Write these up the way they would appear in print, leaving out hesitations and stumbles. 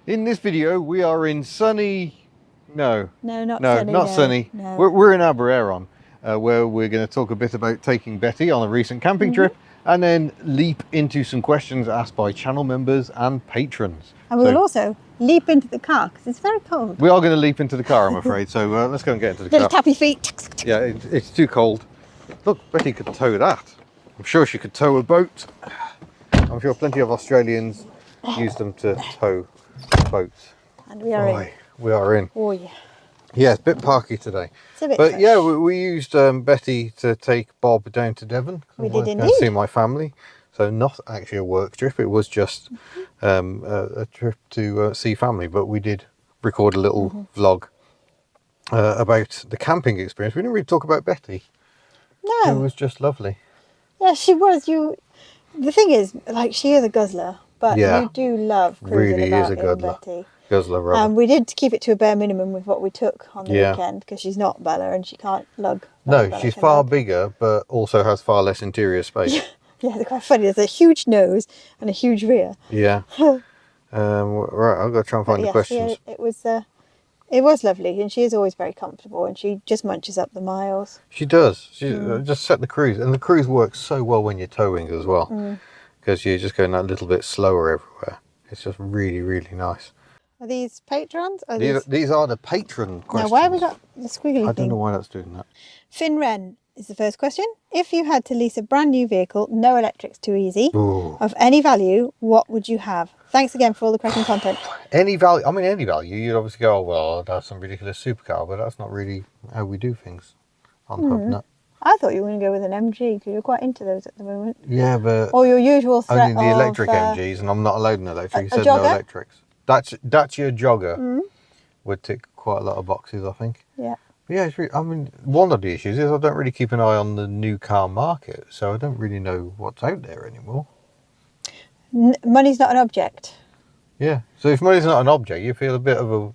In this video, we are in sunny... No, not sunny. No. We're in Aberon, where we're going to talk a bit about taking Betty on a recent camping trip, and then leap into some questions asked by channel members and patrons. And we'll also leap into the car because it's very cold. We are going to leap into the car, I'm afraid. So let's go and get into the car. Little tappy feet. Yeah, it's too cold. Look, Betty could tow that. I'm sure she could tow a boat. I'm sure plenty of Australians use them to tow boats. And we are in. We are in. Oh yeah. Yeah, it's a bit parky today. It's a bit but fresh. yeah, we used Betty to take Bob down to Devon. We did indeed. To see my family. So not actually a work trip, it was just a trip to see family. But we did record a little vlog about the camping experience. We didn't really talk about Betty. No. It was just lovely. Yeah, she was. The thing is, like, she is a guzzler, but you do love cruising really about is a in guzzler. Betty. Guzzler rubber. We did keep it to a bare minimum with what we took on the weekend because she's not Bella and she can't lug. No, she's far bigger, but also has far less interior space. Yeah, they're quite funny. There's a huge nose and a huge rear. Yeah. Right, I've got to try and find the questions. Yeah, it was lovely, and she is always very comfortable, and she just munches up the miles. She does. She just set the cruise, and the cruise works so well when you're towing as well, because you're just going that little bit slower everywhere. It's just really, really nice. Are these patrons? These are the patron questions. Now, why have we got the squiggly thing? I don't know why that's doing that. Finn Wren is the first question. If you had to lease a brand new vehicle, no electrics, too easy, of any value, what would you have? Thanks again for all the question content. Any value? I mean, any value. You'd obviously go, oh, well, I'd have some ridiculous supercar, but that's not really how we do things on Hubnut. I thought you were going to go with an MG because you're quite into those at the moment. Yeah, but or your usual threat only the electric MGs, and I'm not allowed an electric. You said jogger? No electrics. Dacia Jogger would tick quite a lot of boxes, I think. Yeah. But yeah, it's really, I mean, one of the issues is I don't really keep an eye on the new car market, so I don't really know what's out there anymore. Money's not an object. Yeah, so if money's not an object, you feel a bit of a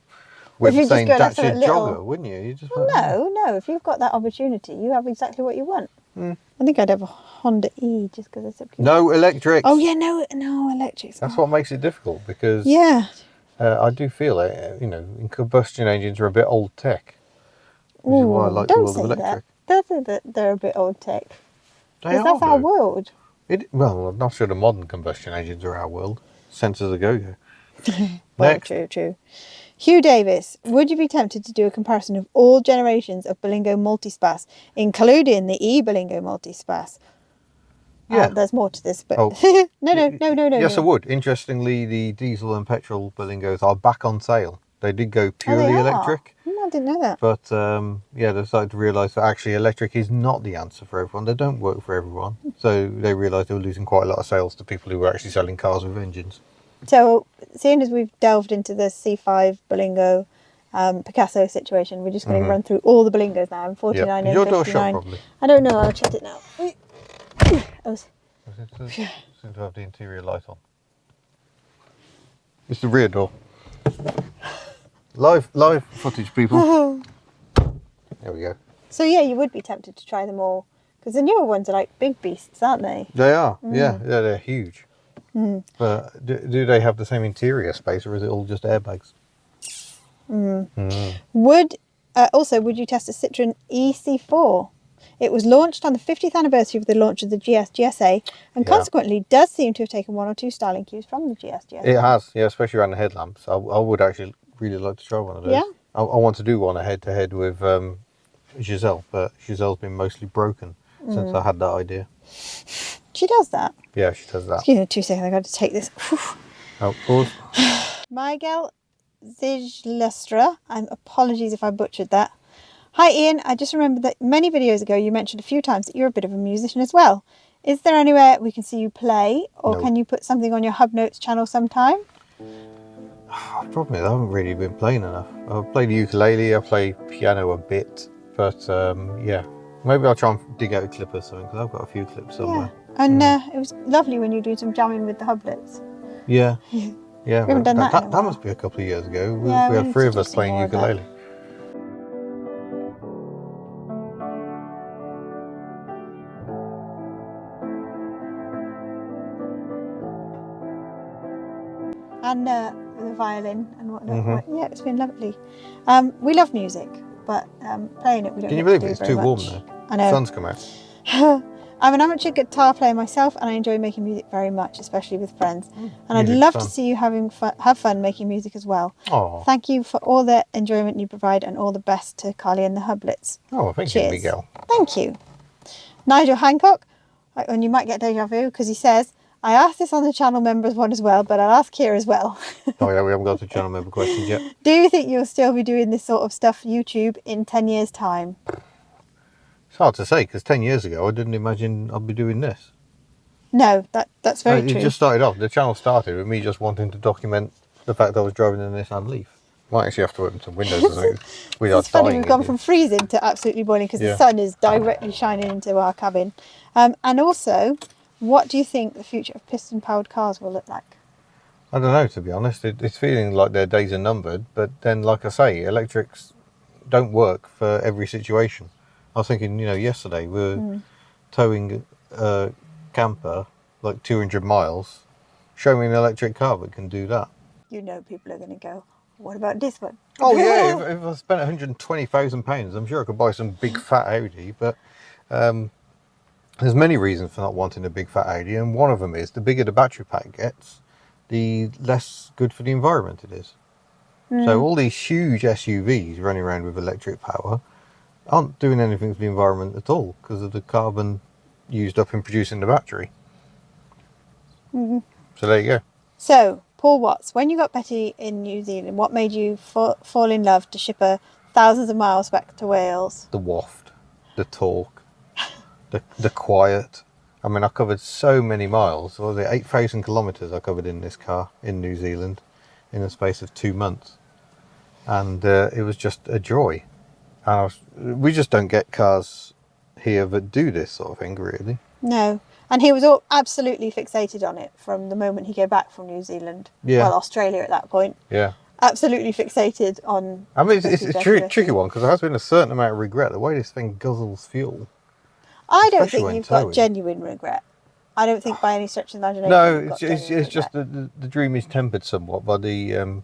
with saying Dacia Jogger, wouldn't you? You just no. If you've got that opportunity, you have exactly what you want. I think I'd have a Honda E just because it's so cute. No electrics. Oh yeah, no electrics. That's what makes it difficult because I do feel it. You know, combustion engines are a bit old tech. Which is why I like the world of electric. Don't say that they're a bit old tech. They are. That's our world. Well, I'm not sure the modern combustion engines are our world. Sensors are go-go. Well, true. Hugh Davis, would you be tempted to do a comparison of all generations of Berlingo Multispace, including the E-Berlingo Multispace? Yeah. There's more to this, but... No. Yes, no. I would. Interestingly, the diesel and petrol Berlingos are back on sale. They did go purely electric. I didn't know that. But, they started to realise that actually electric is not the answer for everyone. They don't work for everyone. So they realised they were losing quite a lot of sales to people who were actually selling cars with engines. So, seeing as we've delved into the C5 Berlingo Picasso situation, we're just going to run through all the Berlingos now. I'm 49 and 59. Your door shut probably. I don't know, I'll check it now. Seem to have the interior light on. It's the rear door. Live footage, people. There we go. So yeah, you would be tempted to try them all because the newer ones are like big beasts, aren't they? They are. Yeah, they're huge. But do they have the same interior space, or is it all just airbags? Would you test a Citroen EC4? It was launched on the 50th anniversary of the launch of the GS-GSA, and consequently does seem to have taken one or two styling cues from the GS-GSA. It has, yeah, especially around the headlamps. I would actually really like to try one of those. Yeah. I want to do one head-to-head with Giselle, but Giselle's been mostly broken since I had that idea. She does that? Yeah, she does that. Excuse me 2 seconds, I've got to take this. Oh, pause. Miguel Zijlestra, apologies if I butchered that. Hi Ian, I just remembered that many videos ago you mentioned a few times that you're a bit of a musician as well. Is there anywhere we can see you play, or can you put something on your Hubnots channel sometime? The problem is I haven't really been playing enough. I play the ukulele, I play piano a bit, but maybe I'll try and dig out a clip or something because I've got a few clips somewhere. Yeah. And it was lovely when you do some jamming with the Hubnots. Yeah. We Yeah. haven't done that in a That while. must be a couple of years ago. We Yeah, we had need 3 to of do us some playing more of that. ukulele. And the violin and whatnot. Yeah, it's been lovely. We love music, but playing it we don't. Can you get believe to do it? It's very too warm much. there. I know. Sun's come out. I'm an amateur guitar player myself, and I enjoy making music very much, especially with friends. And I'd music's love fun. to see you have fun making music as well. Oh. Thank you for all the enjoyment you provide, and all the best to Carly and the Hubnuts. Oh, thank you, Cheers. Miguel. Thank you. Nigel Hancock, and you might get deja vu because he says, I asked this on the channel members one as well, but I'll ask here as well. Oh yeah, we haven't got to channel member questions yet. Do you think you'll still be doing this sort of stuff YouTube in 10 years' time? It's hard to say because 10 years ago I didn't imagine I'd be doing this. No, that's very true. It just started off. The channel started with me just wanting to document the fact that I was driving a Nissan Leaf. Might actually have to open some windows or something. It's funny, we've gone from freezing to absolutely boiling because the sun is directly shining into our cabin. And also, what do you think the future of piston-powered cars will look like? I don't know, to be honest. It's feeling like their days are numbered, but then, like I say, electrics don't work for every situation. I was thinking, yesterday we were towing a camper like 200 miles. Show me an electric car that can do that. People are going to go, what about this one? Oh yeah, if I spent £120,000, I'm sure I could buy some big fat Audi, but there's many reasons for not wanting a big fat Audi, and one of them is the bigger the battery pack gets, the less good for the environment it is. So all these huge SUVs running around with electric power aren't doing anything for the environment at all because of the carbon used up in producing the battery. So there you go. So, Paul Watts, when you got Betty in New Zealand, what made you fall in love to ship her thousands of miles back to Wales? The waft, the torque, the quiet. I mean, I covered so many miles. What was it, 8,000 kilometres I covered in this car in New Zealand in the space of 2 months. And it was just a joy. And we just don't get cars here that do this sort of thing, really. No. And he was absolutely fixated on it from the moment he came back from New Zealand. Yeah. Well, Australia at that point. Yeah. Absolutely fixated on... I mean, it's a tricky one because there has been a certain amount of regret the way this thing guzzles fuel. I don't Especially think when you've towing. got genuine regret. I don't think by any stretch of the imagination. No, you've got it's genuine just regret. the dream is tempered somewhat by the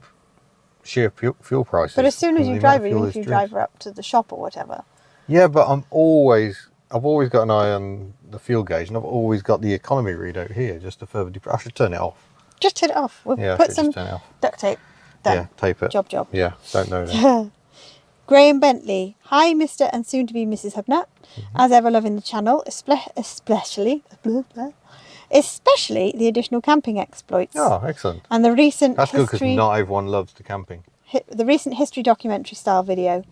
sheer fuel prices. But as soon as and you the drive amount her, of even fuel if you it's drive her up to the shop or whatever. Yeah, but I've always got an eye on the fuel gauge, and I've always got the economy readout here just to further I should turn it off. Just turn it off. We'll Yeah, I put should some just turn it off. duct tape. Done. Yeah, tape it. Job. Yeah, don't know that. Graham Bentley. Hi, Mr. and soon to be Mrs. Hubnut. As ever, loving the channel, especially the additional camping exploits. Oh, excellent. And the recent That's good because history, not everyone loves the camping. the recent history documentary style video.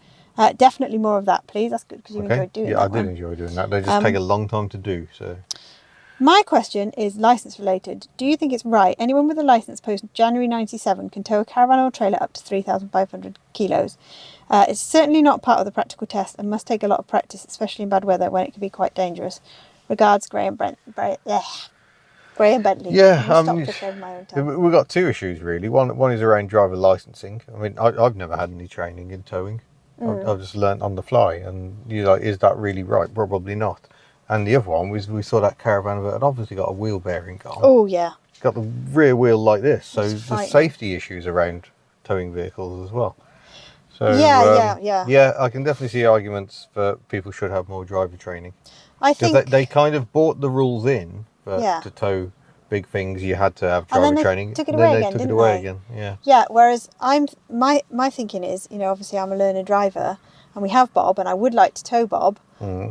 Definitely more of that, please. That's good because you enjoyed doing that. Yeah, I did one. enjoy doing that. They just take a long time to do. So My question is license related. Do you think it's right anyone with a license post January 97 can tow a caravan or trailer up to 3,500 kilos? It's certainly not part of the practical test and must take a lot of practice, especially in bad weather when it can be quite dangerous. Regards, Graham Bentley. yeah, I'll stop tripping over my own tongue. we've got two issues really. One is around driver licensing. I mean, I've never had any training in towing. I've just learnt on the fly, and you're like, is that really right? Probably not. And the other one was we saw that caravan that had obviously got a wheel bearing on. Oh yeah. It's got the rear wheel like this, so It's there's frightening. safety issues around towing vehicles as well. So Yeah. I can definitely see arguments for people should have more driver training. I Because think they kind of bought the rules in, but Yeah. to tow big things you had to have And then driver they training. took it and away then again, they took it didn't away they? again. Yeah. Yeah, whereas my thinking is, obviously I'm a learner driver and we have Bob and I would like to tow Bob,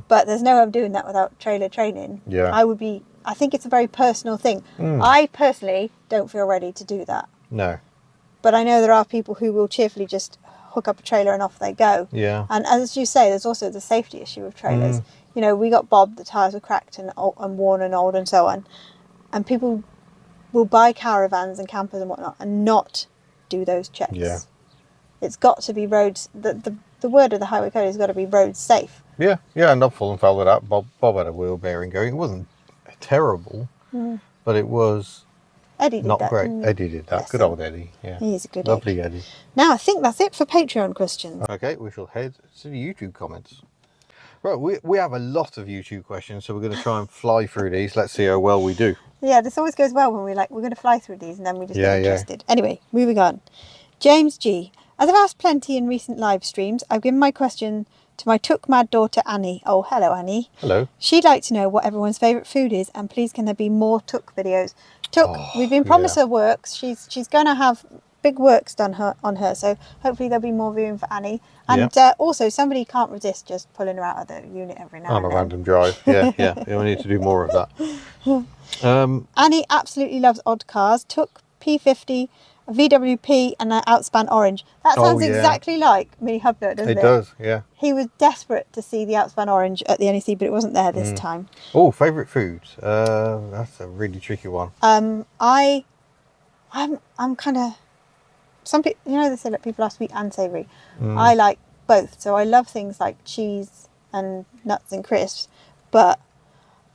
but there's no way I'm doing that without trailer training. Yeah. I think it's a very personal thing. I personally don't feel ready to do that. No. But I know there are people who will cheerfully just hook up a trailer and off they go. Yeah. And as you say, there's also the safety issue of trailers. We got Bob, the tyres were cracked and worn and old and so on. And people will buy caravans and campers and whatnot and not do those checks. Yeah. It's got to be roads. The word of the highway code has got to be road safe. Yeah, and not full and foul of that. Bob had a wheel bearing going. It wasn't terrible, but it was Eddie did not that. great. didn't he? Eddie did that. Bless Good him. old Eddie. Yeah. He's a good Lovely Eddie. Now I think that's it for Patreon questions. Okay, we shall head to the YouTube comments. Right, we have a lot of YouTube questions, so we're going to try and fly through these. Let's see how well we do. Yeah, this always goes well when we're going to fly through these, and then we just Yeah, get yeah. interested. Anyway, moving on. James G. As I've asked plenty in recent live streams, I've given my question to my Took Mad daughter Annie. Oh, hello Annie. Hello. She'd like to know what everyone's favourite food is, and please can there be more Took videos? Took, Oh, we've been promised yeah. her works. She's going to have big works done on her, so hopefully there'll be more viewing for Annie. And also, somebody can't resist just pulling her out of the unit every now On and a then. random drive. Yeah, yeah. We need to do more of that. Annie absolutely loves odd cars. Took P50, a VWP, and an Outspan Orange. That sounds exactly like Mini Hubnut, doesn't it? It does, yeah. He was desperate to see the Outspan Orange at the NEC, but it wasn't there this time. Oh, favourite foods. That's a really tricky one. I'm kind of, some people, they say that people are sweet and savoury. I like both, so I love things like cheese and nuts and crisps, but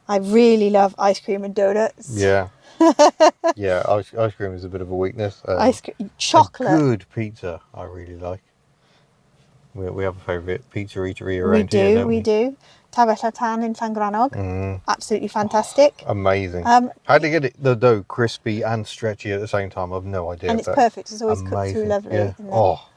I really love ice cream and donuts. Yeah. Yeah, ice cream is a bit of a weakness. Ice cream, chocolate. A good pizza, I really like. We have a favourite pizza eatery around here, don't we? We do. Tavella in Llangrannog. Absolutely fantastic. Amazing. How to get it the dough crispy and stretchy at the same time? I've no idea. And it's perfect. It's always cooked through lovely. Yeah. Oh.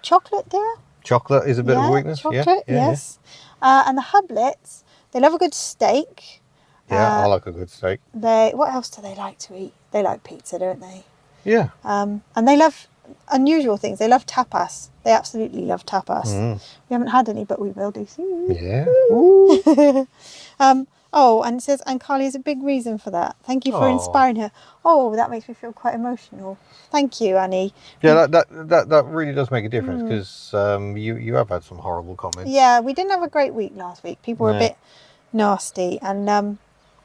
Chocolate, dear. Chocolate is a bit of a weakness. Chocolate, yes. And the Hublets, they love a good steak. Yeah, I like a good steak. What else do they like to eat? They like pizza, don't they? Yeah. And they love unusual things. They love tapas. They absolutely love tapas. We haven't had any, but we will do soon. Yeah. And it says, and Carly is a big reason for that. Thank you for inspiring her. Oh, that makes me feel quite emotional. Thank you, Annie. Yeah, that really does make a difference because you have had some horrible comments. Yeah, we didn't have a great week last week. People were a bit nasty, and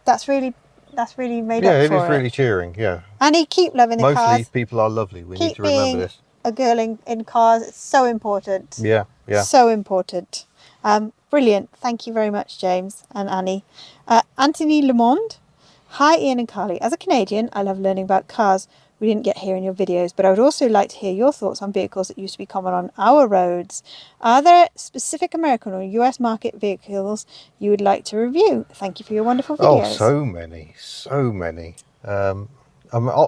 that's really made up for it. Yeah, it is really cheering. Yeah. Annie, keep loving the cars. Mostly people are lovely. We need to remember this. A girl in cars. It's so important. Yeah, yeah. So important. Brilliant. Thank you very much, James and Annie. Anthony Lemond. Hi, Ian and Carly. As a Canadian, I love learning about cars we didn't get here in your videos, but I would also like to hear your thoughts on vehicles that used to be common on our roads. Are there specific American or US market vehicles you would like to review? Thank you for your wonderful videos. Oh, so many.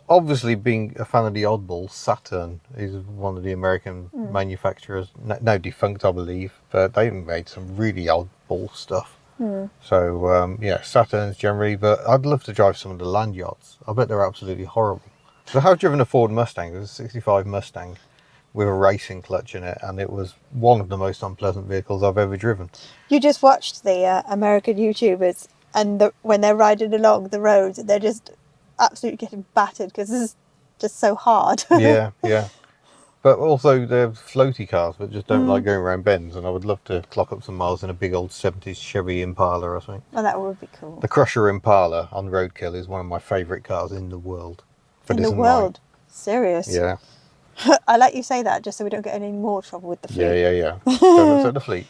Obviously, being a fan of the oddball, Saturn is one of the American manufacturers, now defunct, I believe, but they made some really oddball stuff. So, Saturns generally, but I'd love to drive some of the land yachts. I bet they're absolutely horrible. So I have driven a Ford Mustang. It was a 65 Mustang with a racing clutch in it, and it was one of the most unpleasant vehicles I've ever driven. You just watched the American YouTubers, and when they're riding along the roads, they're just absolutely getting battered because this is just so hard. Yeah. But also they're floaty cars, but just don't like going around bends, and I would love to clock up some miles in a big old 70s Chevy Impala or something. Well, that would be cool. The Crusher Impala on Roadkill is one of my favourite cars in the world. In the world? Serious? Yeah. I let you say that just so we don't get any more trouble with the fleet. Yeah. Don't upset the fleet.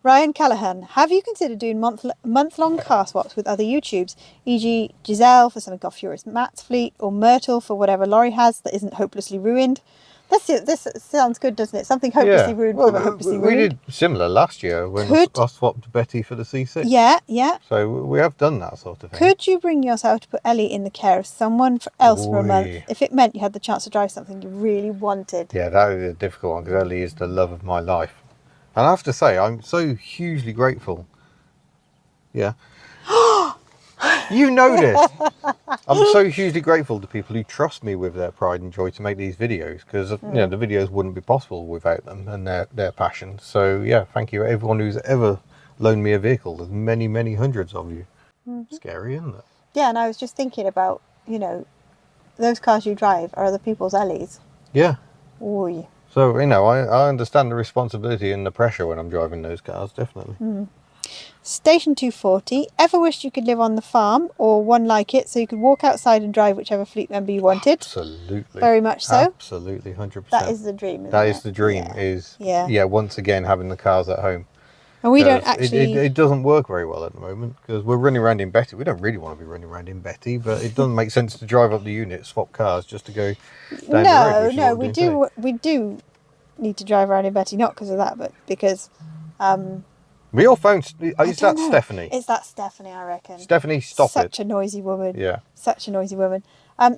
Ryan Callahan, have you considered doing month-long car swaps with other YouTubes, e.g. Giselle for something off Furious Matt's fleet, or Myrtle for whatever Laurie has that isn't hopelessly ruined? This sounds good, doesn't it? Something hopelessly ruined for hopelessly ruined. We did similar last year when I swapped Betty for the C6. Yeah. So we have done that sort of thing. Could you bring yourself to put Ellie in the care of someone else for a month if it meant you had the chance to drive something you really wanted? Yeah, that is a difficult one because Ellie is the love of my life. And I have to say, I'm so hugely grateful. Yeah. You know this. I'm so hugely grateful to people who trust me with their pride and joy to make these videos, because the videos wouldn't be possible without them and their passion. So yeah, thank you everyone who's ever loaned me a vehicle. There's many hundreds of you. Scary, isn't it? Yeah, and I was just thinking about, those cars you drive are other people's Ellies. Yeah. Ooh. So, I understand the responsibility and the pressure when I'm driving those cars, definitely. Station 240, ever wished you could live on the farm or one like it so you could walk outside and drive whichever fleet member you wanted? Absolutely. Very much so. Absolutely, 100%. That is the dream, isn't it? That is the dream, once again, having the cars at home. And we don't actually... It doesn't work very well at the moment because we're running around in Betty. We don't really want to be running around in Betty, but it doesn't make sense to drive up the unit, swap cars just to go down the road. No, we do need to drive around in Betty, not because of that, but because... Your phone. Is I that don't know. Stephanie? It's that Stephanie, I reckon. Stephanie, stop Such it. a noisy woman. Yeah. Such a noisy woman.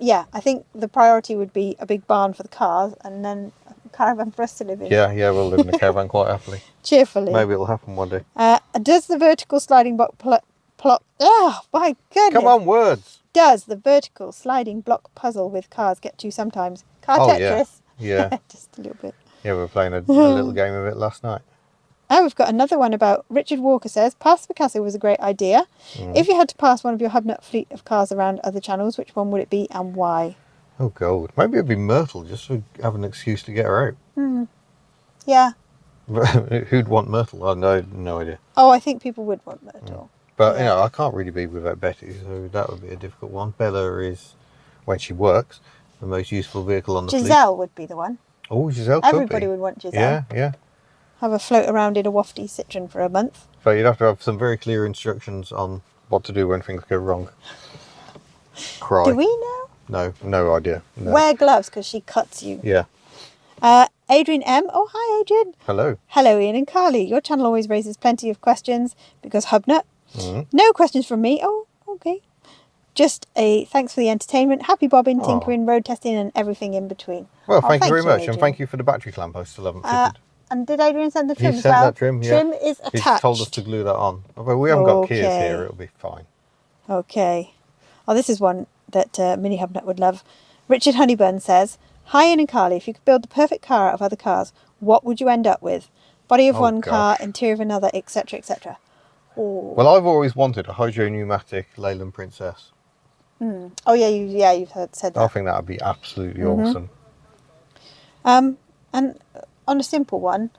Yeah, I think the priority would be a big barn for the cars and then a caravan for us to live in. Yeah, we'll live in a caravan quite happily. Cheerfully. Maybe it'll happen one day. Does the vertical sliding block plot? Oh, my goodness. Come on, words. Does the vertical sliding block puzzle with cars get you sometimes? Car Tetris? Yeah. Just a little bit. Yeah, we were playing a little game of it last night. Oh, we've got another one about Richard Walker says, Pass the Picasso was a great idea. If you had to pass one of your Hubnut fleet of cars around other channels, which one would it be and why? Oh, God. Maybe it'd be Myrtle, just to have an excuse to get her out. Yeah. Who'd want Myrtle? I have no idea. Oh, I think people would want Myrtle. But, Yeah. I can't really be without Betty, so that would be a difficult one. Bella is, when she works, the most useful vehicle on the fleet. Giselle would be the one. Oh, Giselle could Everybody be. would want Giselle. Yeah. Have a float around in a wafty Citroen for a month. But you'd have to have some very clear instructions on what to do when things go wrong. Cry. Do we know? No idea. No. Wear gloves because she cuts you. Yeah. Adrian M. Oh, hi, Adrian. Hello. Hello, Ian and Carly. Your channel always raises plenty of questions because Hubnut. No questions from me. Oh, okay. Just a thanks for the entertainment. Happy bobbing, tinkering, road testing, and everything in between. Well, thank you very much. Adrian. And thank you for the battery clamp. I still haven't fitted. And did Adrian send the trim He as sent well? that trim, yeah. Trim is attached. He's told us to glue that on. Although we haven't got keys Okay. here, it'll be fine. Okay. Oh, this is one that Mini Hubnut would love. Richard Honeyburn says, Hi, Ian and Carly. If you could build the perfect car out of other cars, what would you end up with? Body of Oh, one gosh. car, interior of another, etc., etc. Oh. Well, I've always wanted a hydro-pneumatic Leyland Princess. Oh, yeah, you've said I that. think that would be absolutely awesome. And on a simple one,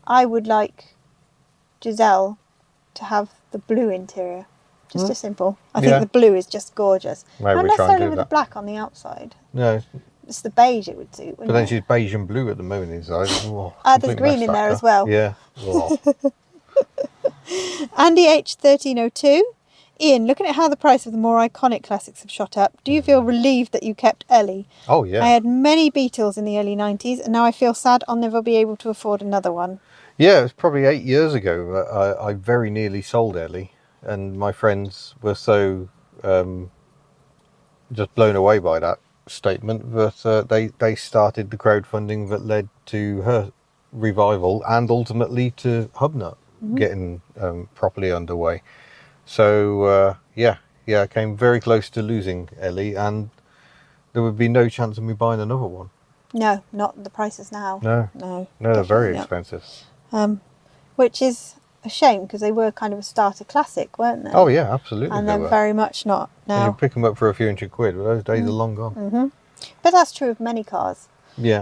I would like Giselle to have the blue interior. Just a simple. I think Yeah. the blue is just gorgeous. Maybe Not we try and necessarily do with that. the black on the outside. No, It's the beige it would suit, but wouldn't then it? she's beige and blue at the moment inside. Oh, There's completely green messed in that there car. as well. Yeah. Oh. Andy H1302. Ian, looking at how the price of the more iconic classics have shot up, do you feel relieved that you kept Ellie? Oh, yeah. I had many Beetles in the early 90s, and now I feel sad I'll never be able to afford another one. Yeah, it was probably 8 years ago that I very nearly sold Ellie, and my friends were so just blown away by that statement that they started the crowdfunding that led to her revival and ultimately to Hubnut getting properly underway. So I came very close to losing Ellie, and there would be no chance of me buying another one. No, not the prices now. No, they're very definitely not. expensive. Which is a shame because they were kind of a starter classic, weren't they? Oh yeah, absolutely. And they then were. very much not And you now. pick them up for a few hundred quid, but those days are long gone. But that's true of many cars. Yeah.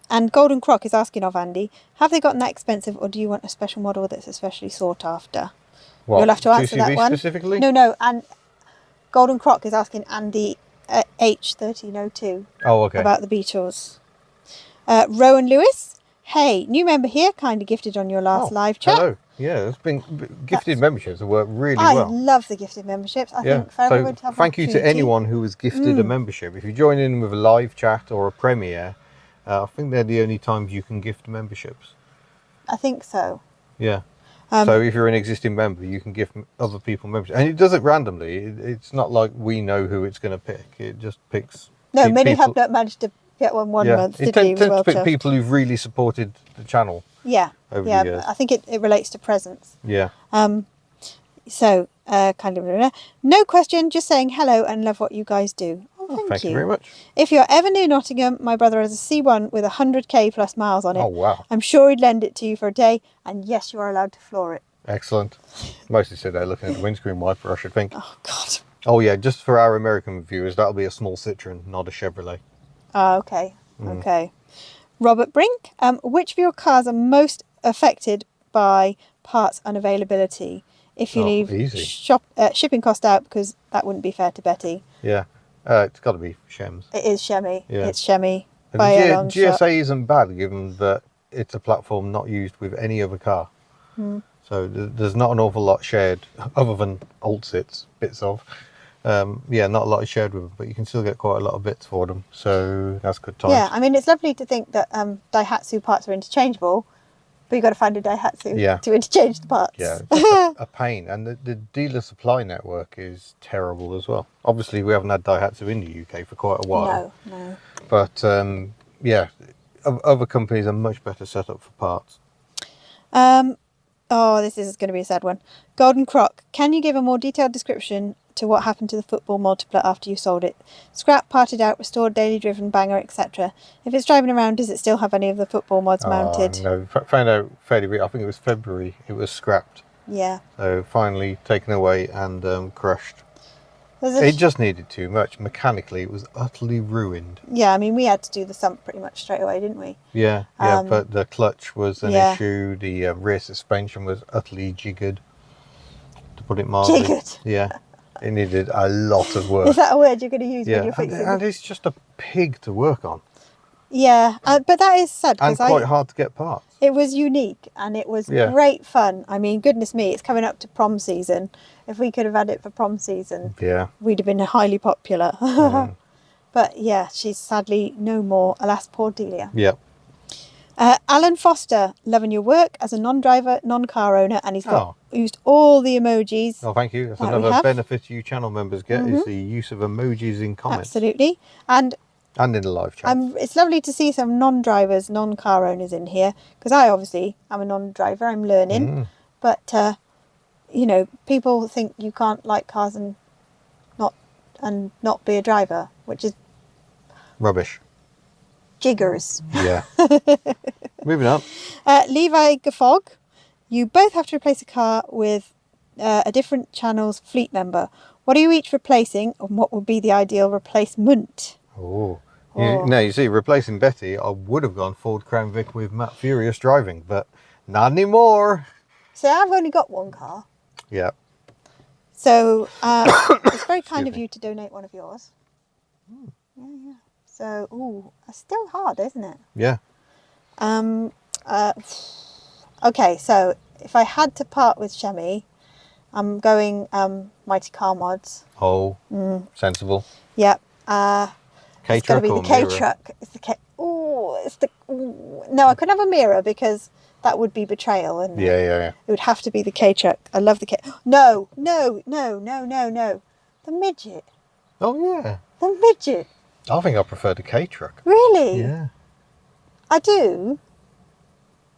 And Golden Croc is asking of Andy, have they gotten that expensive, or do you want a special model that's especially sought after? What, You'll have to answer 2CV that one. specifically? No, and Golden Croc is asking Andy H1302 Oh, okay. about the Beatles. Rowan Lewis, hey, new member here, kindly gifted on your last live chat. Hello. Yeah, it's been gifted memberships have worked really I well. love the gifted memberships. I think for So everyone to have an thank you to opportunity. anyone who was gifted a membership. If you join in with a live chat or a premiere, I think they're the only times you can gift memberships. I think so. Yeah. So if you're an existing member, you can gift other people memberships. And it does it randomly. It's not like we know who it's going to pick. It just picks... No, Mini people. Hubnut managed to get one Yeah. month, It didn't he? He tends was to well pick chuffed. people who've really supported the channel Yeah, over yeah. the years. I think it relates to presents. Yeah. So, kind of, no question, just saying hello and love what you guys do. Oh, Thank you very much. If you're ever near Nottingham, my brother has a C1 with 100k plus miles on it. Oh, wow. I'm sure he'd lend it to you for a day, and yes, you are allowed to floor it. Excellent. Mostly sit there looking at the windscreen wiper, I should think. Oh, God. Oh, yeah, just for our American viewers, that'll be a small Citroen, not a Chevrolet. Oh, okay. Okay. Robert Brink, which of your cars are most affected by parts unavailability? If you leave easy. shipping cost out, because that wouldn't be fair to Betty. Yeah. It's got to be Shems. It is Shemmy. Yeah. It's Shemmy. And By the a long shot. GSA isn't bad, given that it's a platform not used with any other car. So there's not an awful lot shared, other than alt sits, bits of. Not a lot is shared with them, but you can still get quite a lot of bits for them. So that's good times. Yeah, I mean, it's lovely to think that Daihatsu parts are interchangeable, But you got to find a Daihatsu Yeah. to interchange the parts. Yeah, just a pain. And the dealer supply network is terrible as well. Obviously, we haven't had Daihatsu in the UK for quite a while. No. But yeah, other companies are much better set up for parts. Oh, this is going to be a sad one. Golden Croc, can you give a more detailed description to what happened to the football multipler after you sold it? Scrap, parted out, restored, daily driven, banger, etc. If it's driving around, does it still have any of the football mods mounted? No, found out fairly. I think it was February. It was scrapped. Yeah. So finally taken away and crushed. There's It just needed too much. Mechanically, it was utterly ruined. Yeah, I mean, we had to do the sump pretty much straight away, didn't we? Yeah, but the clutch was an issue. The rear suspension was utterly jiggered, to put it mildly. Jiggered? Yeah, it needed a lot of work. Is that a word you're going to use when Yeah, you're fixing and it's just a pig to work on. Yeah, but that is sad. And quite hard to get parts. It was unique and it was great fun. I mean, goodness me, it's coming up to prom season. If we could have had it for prom season, we'd have been highly popular. But yeah, she's sadly no more. Alas, poor Delia. Yep. Alan Foster, loving your work as a non-driver, non-car owner, and he's used all the emojis. Oh, thank you. That's another benefit you channel members get is the use of emojis in comments. Absolutely. And in the live chat. It's lovely to see some non-drivers, non-car owners in here, because I obviously am a non-driver. I'm learning, but you know, people think you can't like cars and not be a driver, which is rubbish. Jiggers. Yeah. Moving on. Levi Gaffog, you both have to replace a car with a different channel's fleet member. What are you each replacing, and what would be the ideal replacement? You see, replacing Betty, I would have gone Ford Crown Vic with Matt Furious driving, but not anymore. So I've only got one car. Yeah. So it's very kind of you to donate one of yours. Yeah. So, it's still hard, isn't it? Yeah. Okay, so if I had to part with Shemi, I'm going Mighty Car Mods. Sensible. Yep. K-truck it's got to be the K-truck. It's the K. No, I couldn't have a mirror because that would be betrayal, wouldn't it? Yeah. It would have to be the K-truck. I love the K. No. The midget. Oh yeah. The midget. I think I prefer the K-truck. Really? Yeah. I do.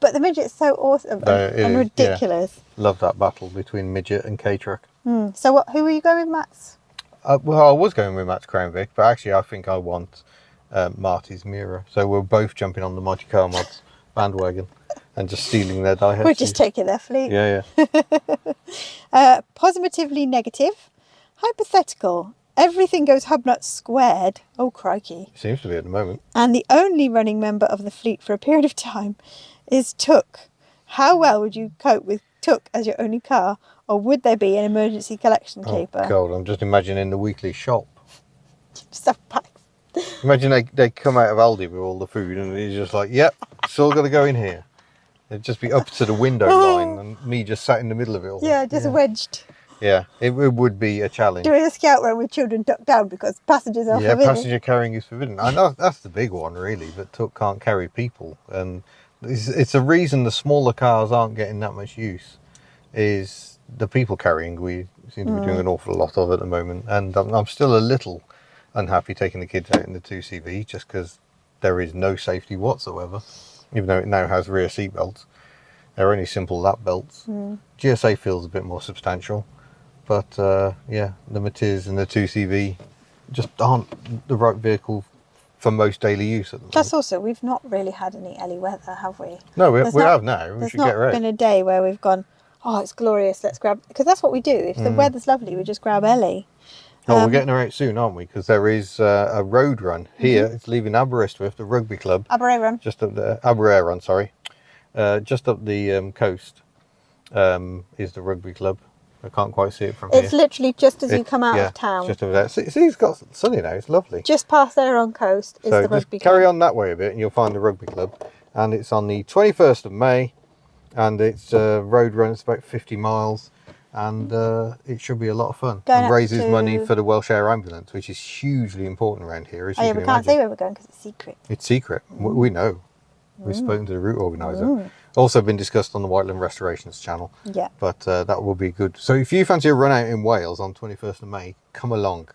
But the midget's so awesome and ridiculous. Yeah. Love that battle between midget and K-truck. So who are you going with, Matt's? Well, I was going with Matt's Crown Vic, but actually I think I want Marty's Mira. So we're both jumping on the Mighty Car Mods bandwagon and just stealing their Daihatsu. We're just taking their fleet. Yeah. Positively negative. Hypothetical. Everything goes Hubnut squared. Oh, crikey. Seems to be at the moment. And the only running member of the fleet for a period of time is Tuk. How well would you cope with Tuk as your only car? Or would there be an emergency collection keeper? Oh, God, I'm just imagining the weekly shop. Stuff back. Imagine they come out of Aldi with all the food and he's just like, yep, it's all got to go in here. It'd just be up to the window line and me just sat in the middle of it all. Yeah, just wedged. Yeah, it would be a challenge. Doing a scout run with children ducked down because passengers are forbidden. Yeah, passenger carrying is forbidden. I know that's the big one, really, that Tuk can't carry people. And it's a reason the smaller cars aren't getting that much use, is the people carrying. We seem to be doing an awful lot of at the moment. And I'm still a little unhappy taking the kids out in the 2CV just because there is no safety whatsoever, even though it now has rear seat belts. They're only simple lap belts. GSA feels a bit more substantial. But the Matiz and the 2CV just aren't the right vehicle for most daily use at the moment. Plus also, we've not really had any Ellie weather, have we? No, we have now. We should get There's not been a day where we've gone, oh, it's glorious, let's grab... Because that's what we do. If the weather's lovely, we just grab Ellie. We're getting her out soon, aren't we? Because there is a road run here. It's leaving Aberystwyth, the rugby club. Aberystwyth. Just up the... Aberystwyth, sorry. Just up the coast is the rugby club. I can't quite see it from here. It's literally just as you come out of town. Just over there. See, it's got sunny now. It's lovely. Just past there on coast is the rugby club. Carry on that way a bit and you'll find the rugby club. And it's on the 21st of May. And it's a road run. It's about 50 miles. And it should be a lot of fun. Going and raises to... money for the Welsh Air Ambulance, which is hugely important around here. As Oh you yeah, can we can't imagine. say where we're going because it's secret. It's secret. We know. We've spoken to the route organizer. Also been discussed on the Whiteland Restorations channel. Yeah. But that will be good. So if you fancy a run out in Wales on 21st of May, come along.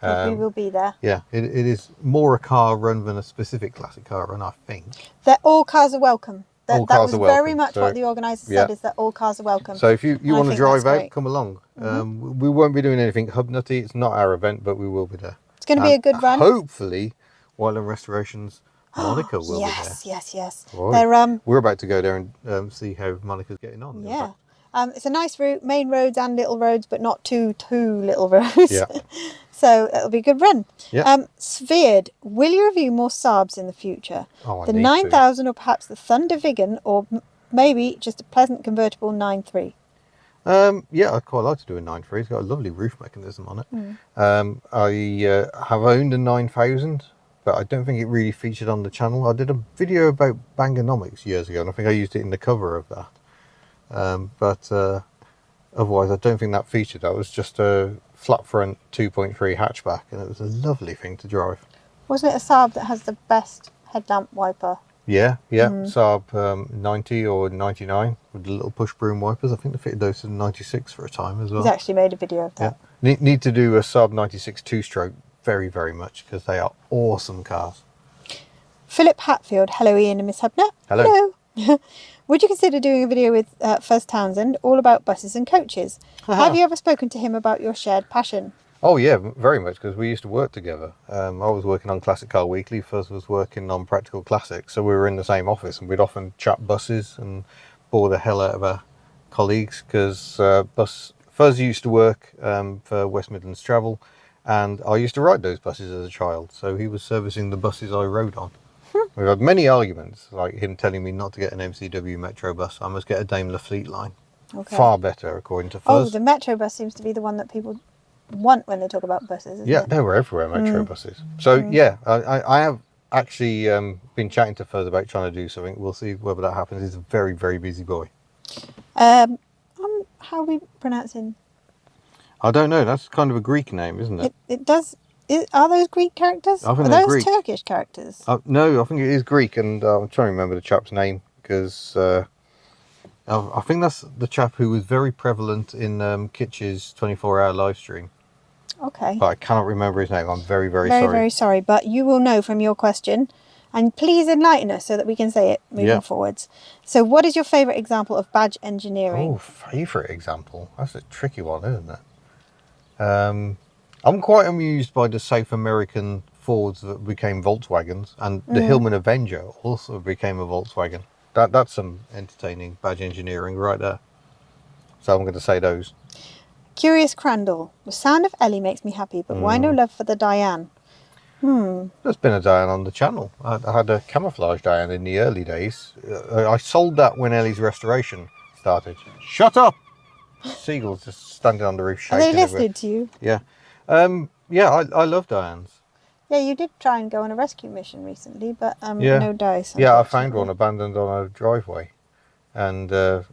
We will be there. Yeah, it is more a car run than a specific classic car run, I think. That all cars are welcome. All That cars was are very welcome. much So, what the organizer yeah. said, is that all cars are welcome. So if you And I want to think drive that's out, great. come along. We won't be doing anything Hubnutty. It's not our event, but we will be there. It's going to be a good run. Hopefully, Whiteland Restorations Monica will be there. Yes. Right. They're We're about to go there and see how Monica's getting on. yeah. It's a nice route, main roads and little roads, but not too little roads. Yeah. So it'll be a good run. Yeah. Sphered, will you review more Saabs in the future? Oh, I The need 9000 or perhaps the Thunder Vigan, or maybe just a pleasant convertible 9.3. Yeah, I'd quite like to do a 9.3. It's got a lovely roof mechanism on it. Mm. I have owned a 9000, but I don't think it really featured on the channel. I did a video about Bangonomics years ago, and I think I used it in the cover of that. But otherwise, I don't think that featured. That was just a flat front 2.3 hatchback, and it was a lovely thing to drive. Wasn't it a Saab that has the best headlamp wiper? Yeah. Saab 90 or 99 with the little push broom wipers. I think they fitted those to the 96 for a time as well. He's actually made a video of that. Yeah. Need to do a Saab 96 two-stroke very, very much, because they are awesome cars. Philip Hatfield, hello Ian and Miss Hubnut. Hello. Would you consider doing a video with Fuzz Townsend all about buses and coaches? Have you ever spoken to him about your shared passion? Oh yeah, very much, because we used to work together. I was working on Classic Car Weekly, Fuzz was working on Practical Classics, so we were in the same office, and we'd often chat buses and bore the hell out of our colleagues, because Fuzz used to work for West Midlands Travel, and I used to ride those buses as a child, so he was servicing the buses I rode on. We've had many arguments, like him telling me not to get an MCW Metro bus. I must get a Daimler Fleet Line. Okay. Far better, according to Oh, Fuzz. the Metro bus seems to be the one that people want when they talk about buses, isn't Yeah, it? they were everywhere, Metro buses. So yeah, I have actually been chatting to Fuzz about trying to do something. We'll see whether that happens. He's a very, very busy boy. How are we pronouncing? I don't know. That's kind of a Greek name, isn't it? It does. Are those Greek characters? I think Are they're those Greek. Turkish characters? No, I think it is Greek, and I'm trying to remember the chap's name, because I think that's the chap who was very prevalent in Kitch's 24-hour live stream. Okay. But I cannot remember his name. I'm very, very, Very, sorry. very sorry, but you will know from your question. And please enlighten us so that we can say it moving forwards. So what is your favourite example of badge engineering? Oh, favourite example? That's a tricky one, isn't it? I'm quite amused by the South American Fords that became Volkswagens, and the Hillman Avenger also became a Volkswagen. That's some entertaining badge engineering right there. So I'm going to say those. Curious Crandall. The sound of Ellie makes me happy, but why no love for the Diane? There's been a Diane on the channel. I had a camouflage Diane in the early days. I sold that when Ellie's restoration started. Shut up! Seagulls just standing on the roof Are shaking. they listening to you? Yeah. I love Dianes. Yeah, you did try and go on a rescue mission recently, but Yeah. no dice. Yeah, I found unfortunately. one abandoned on a driveway. And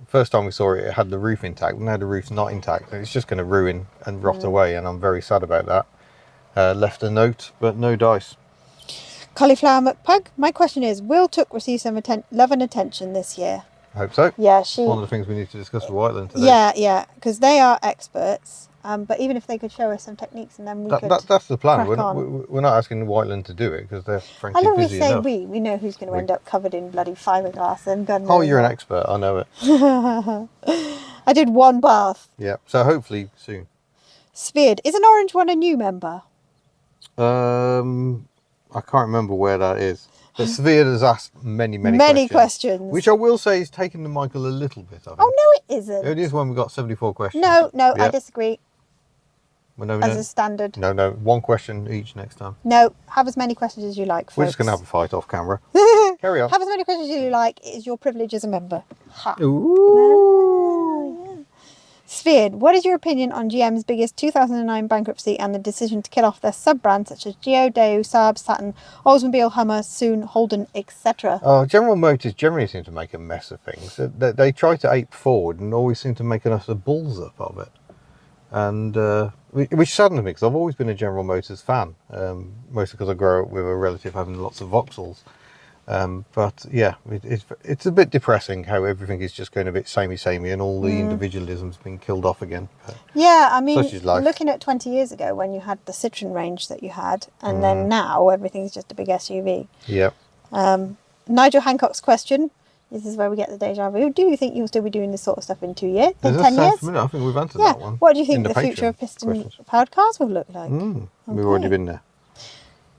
first time we saw it, it had the roof intact. Now the roof's not intact. It's just going to ruin and rot away, and I'm very sad about that. Left a note, but no dice. Cauliflower McPug, my question is, will Took receive some love and attention this year? I hope so. Yeah, she... One of the things we need to discuss with Whiteland today. Yeah, because they are experts. But even if they could show us some techniques, and then we could... That's the plan. crack We're not asking Whiteland to do it, because they're I frankly don't busy say enough. we know who's going to end up covered in bloody fiberglass and gun. Oh, you're an expert. I know it. I did one bath. Yeah, so hopefully soon. Sphered, is an orange one a new member? I can't remember where that is. But Sphere has asked many questions. which I will say is taking the Michael a little bit, I think. Oh, no, it isn't. It is when we got 74 questions. No, Yeah. I disagree. Well, no, As a standard. no, one question each next time. No, have as many questions as you like, folks. We're just going to have a fight off camera. Carry on. Have as many questions as you like. It is your privilege as a member. Ha. Ooh. Sphered, what is your opinion on GM's biggest 2009 bankruptcy and the decision to kill off their sub-brands such as Geo, Daewoo, Saab, Saturn, Oldsmobile, Hummer, Soon, Holden, etc.? General Motors generally seem to make a mess of things. They try to ape Ford and always seem to make us a balls up of it. And which saddens me, because I've always been a General Motors fan, mostly because I grew up with a relative having lots of Vauxhalls. But yeah, it's a bit depressing how everything is just going a bit samey and all the individualism's been killed off again. But Yeah, I mean, such is life. looking at 20 years ago when you had the Citroen range that you had, and then now everything's just a big SUV. Yeah. Nigel Hancock's question, this is where we get the deja vu. Do you think you'll still be doing this sort of stuff in 2 years? Does In that 10 sound years? familiar? I think we've answered Yeah. that one. What do you think in the future Patreon of questions. piston-powered cars will look like? We've already been there.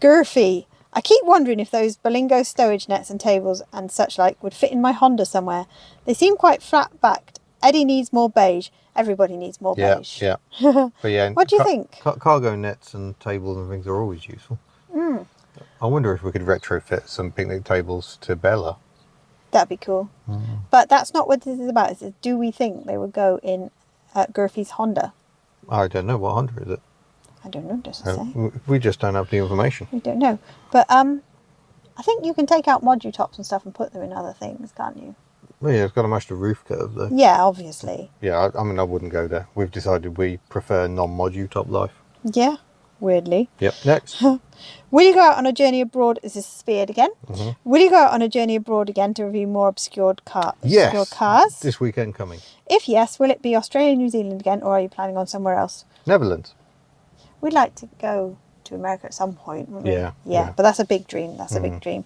Gurphy. I keep wondering if those Berlingo stowage nets and tables and such like would fit in my Honda somewhere. They seem quite flat-backed. Eddie needs more beige. Everybody needs more beige. Yeah. But yeah, What do you think? Cargo nets and tables and things are always useful. I wonder if we could retrofit some picnic tables to Bella. That'd be cool. But that's not what this is about. It's do we think they would go in Gurphy's Honda? I don't know. What Honda is it? I don't know, does it say? We just don't have the information. We don't know. But I think you can take out module tops and stuff and put them in other things, can't you? Well, yeah, it's got to match the roof curve though. Yeah, obviously. Yeah, I mean, I wouldn't go there. We've decided we prefer non-module top life. Yeah, weirdly. Yep, next. Will you go out on a journey abroad? Is this Speared again? Will you go out on a journey abroad again to review more obscure Yes, cars? this weekend coming. If yes, will it be Australia, New Zealand again, or are you planning on somewhere else? Netherlands. We'd like to go to America at some point, wouldn't we? Yeah. But that's a big dream. That's a big dream.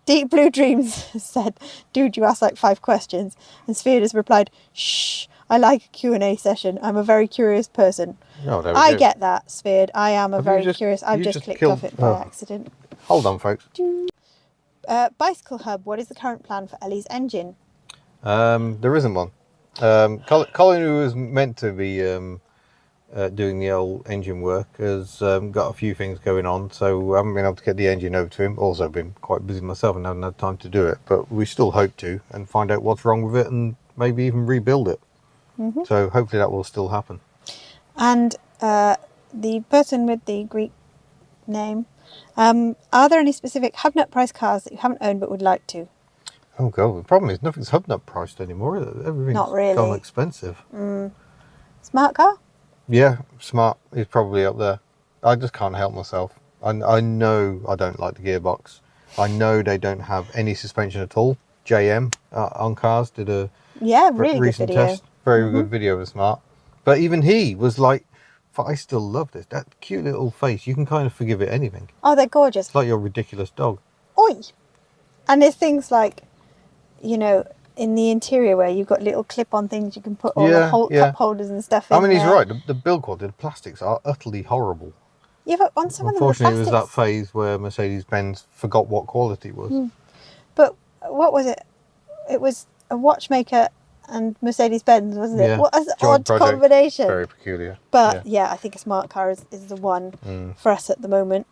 Deep Blue Dreams said, dude, you asked like 5 questions. And Sphere has replied, shh, I like a Q&A session. I'm a very curious person. Oh, there we I go. get that, Sphere. I am a Have very you just- curious. I've you just just clicked killed- off it by oh. accident. Hold on, folks. Bicycle Hub, what is the current plan for Ellie's engine? There isn't one. Colin, who was meant to be doing the old engine work, has got a few things going on, so I haven't been able to get the engine over to him. Also been quite busy myself and haven't had time to do it, but we still hope to and find out what's wrong with it and maybe even rebuild it. So hopefully that will still happen. And the person with the Greek name, are there any specific Hubnut price cars that you haven't owned but would like to? Oh god, the problem is nothing's Hubnut priced anymore, is it? Everything's Not really. gone expensive. Smart car? Yeah, Smart is probably up there. I just can't help myself. I know I don't like the gearbox. I know they don't have any suspension at all. JM on cars did a Yeah, really good recent video. test. Very good video of Smart. But even he was like, I still love this. That cute little face. You can kind of forgive it anything. Oh, they're gorgeous. It's like your ridiculous dog. Oi! And there's things like, you know, in the interior where you've got little clip-on things you can put all the cup holders and stuff in. I mean, he's there. right. The build quality, the plastics are utterly horrible. Yeah, but on some of them, the Unfortunately, it was that plastics. phase where Mercedes-Benz forgot what quality was. But what was it? It was a watchmaker and Mercedes-Benz, wasn't it? Yeah. What an Joint odd project. combination. Very peculiar. But yeah, I think a smart car is the one for us at the moment.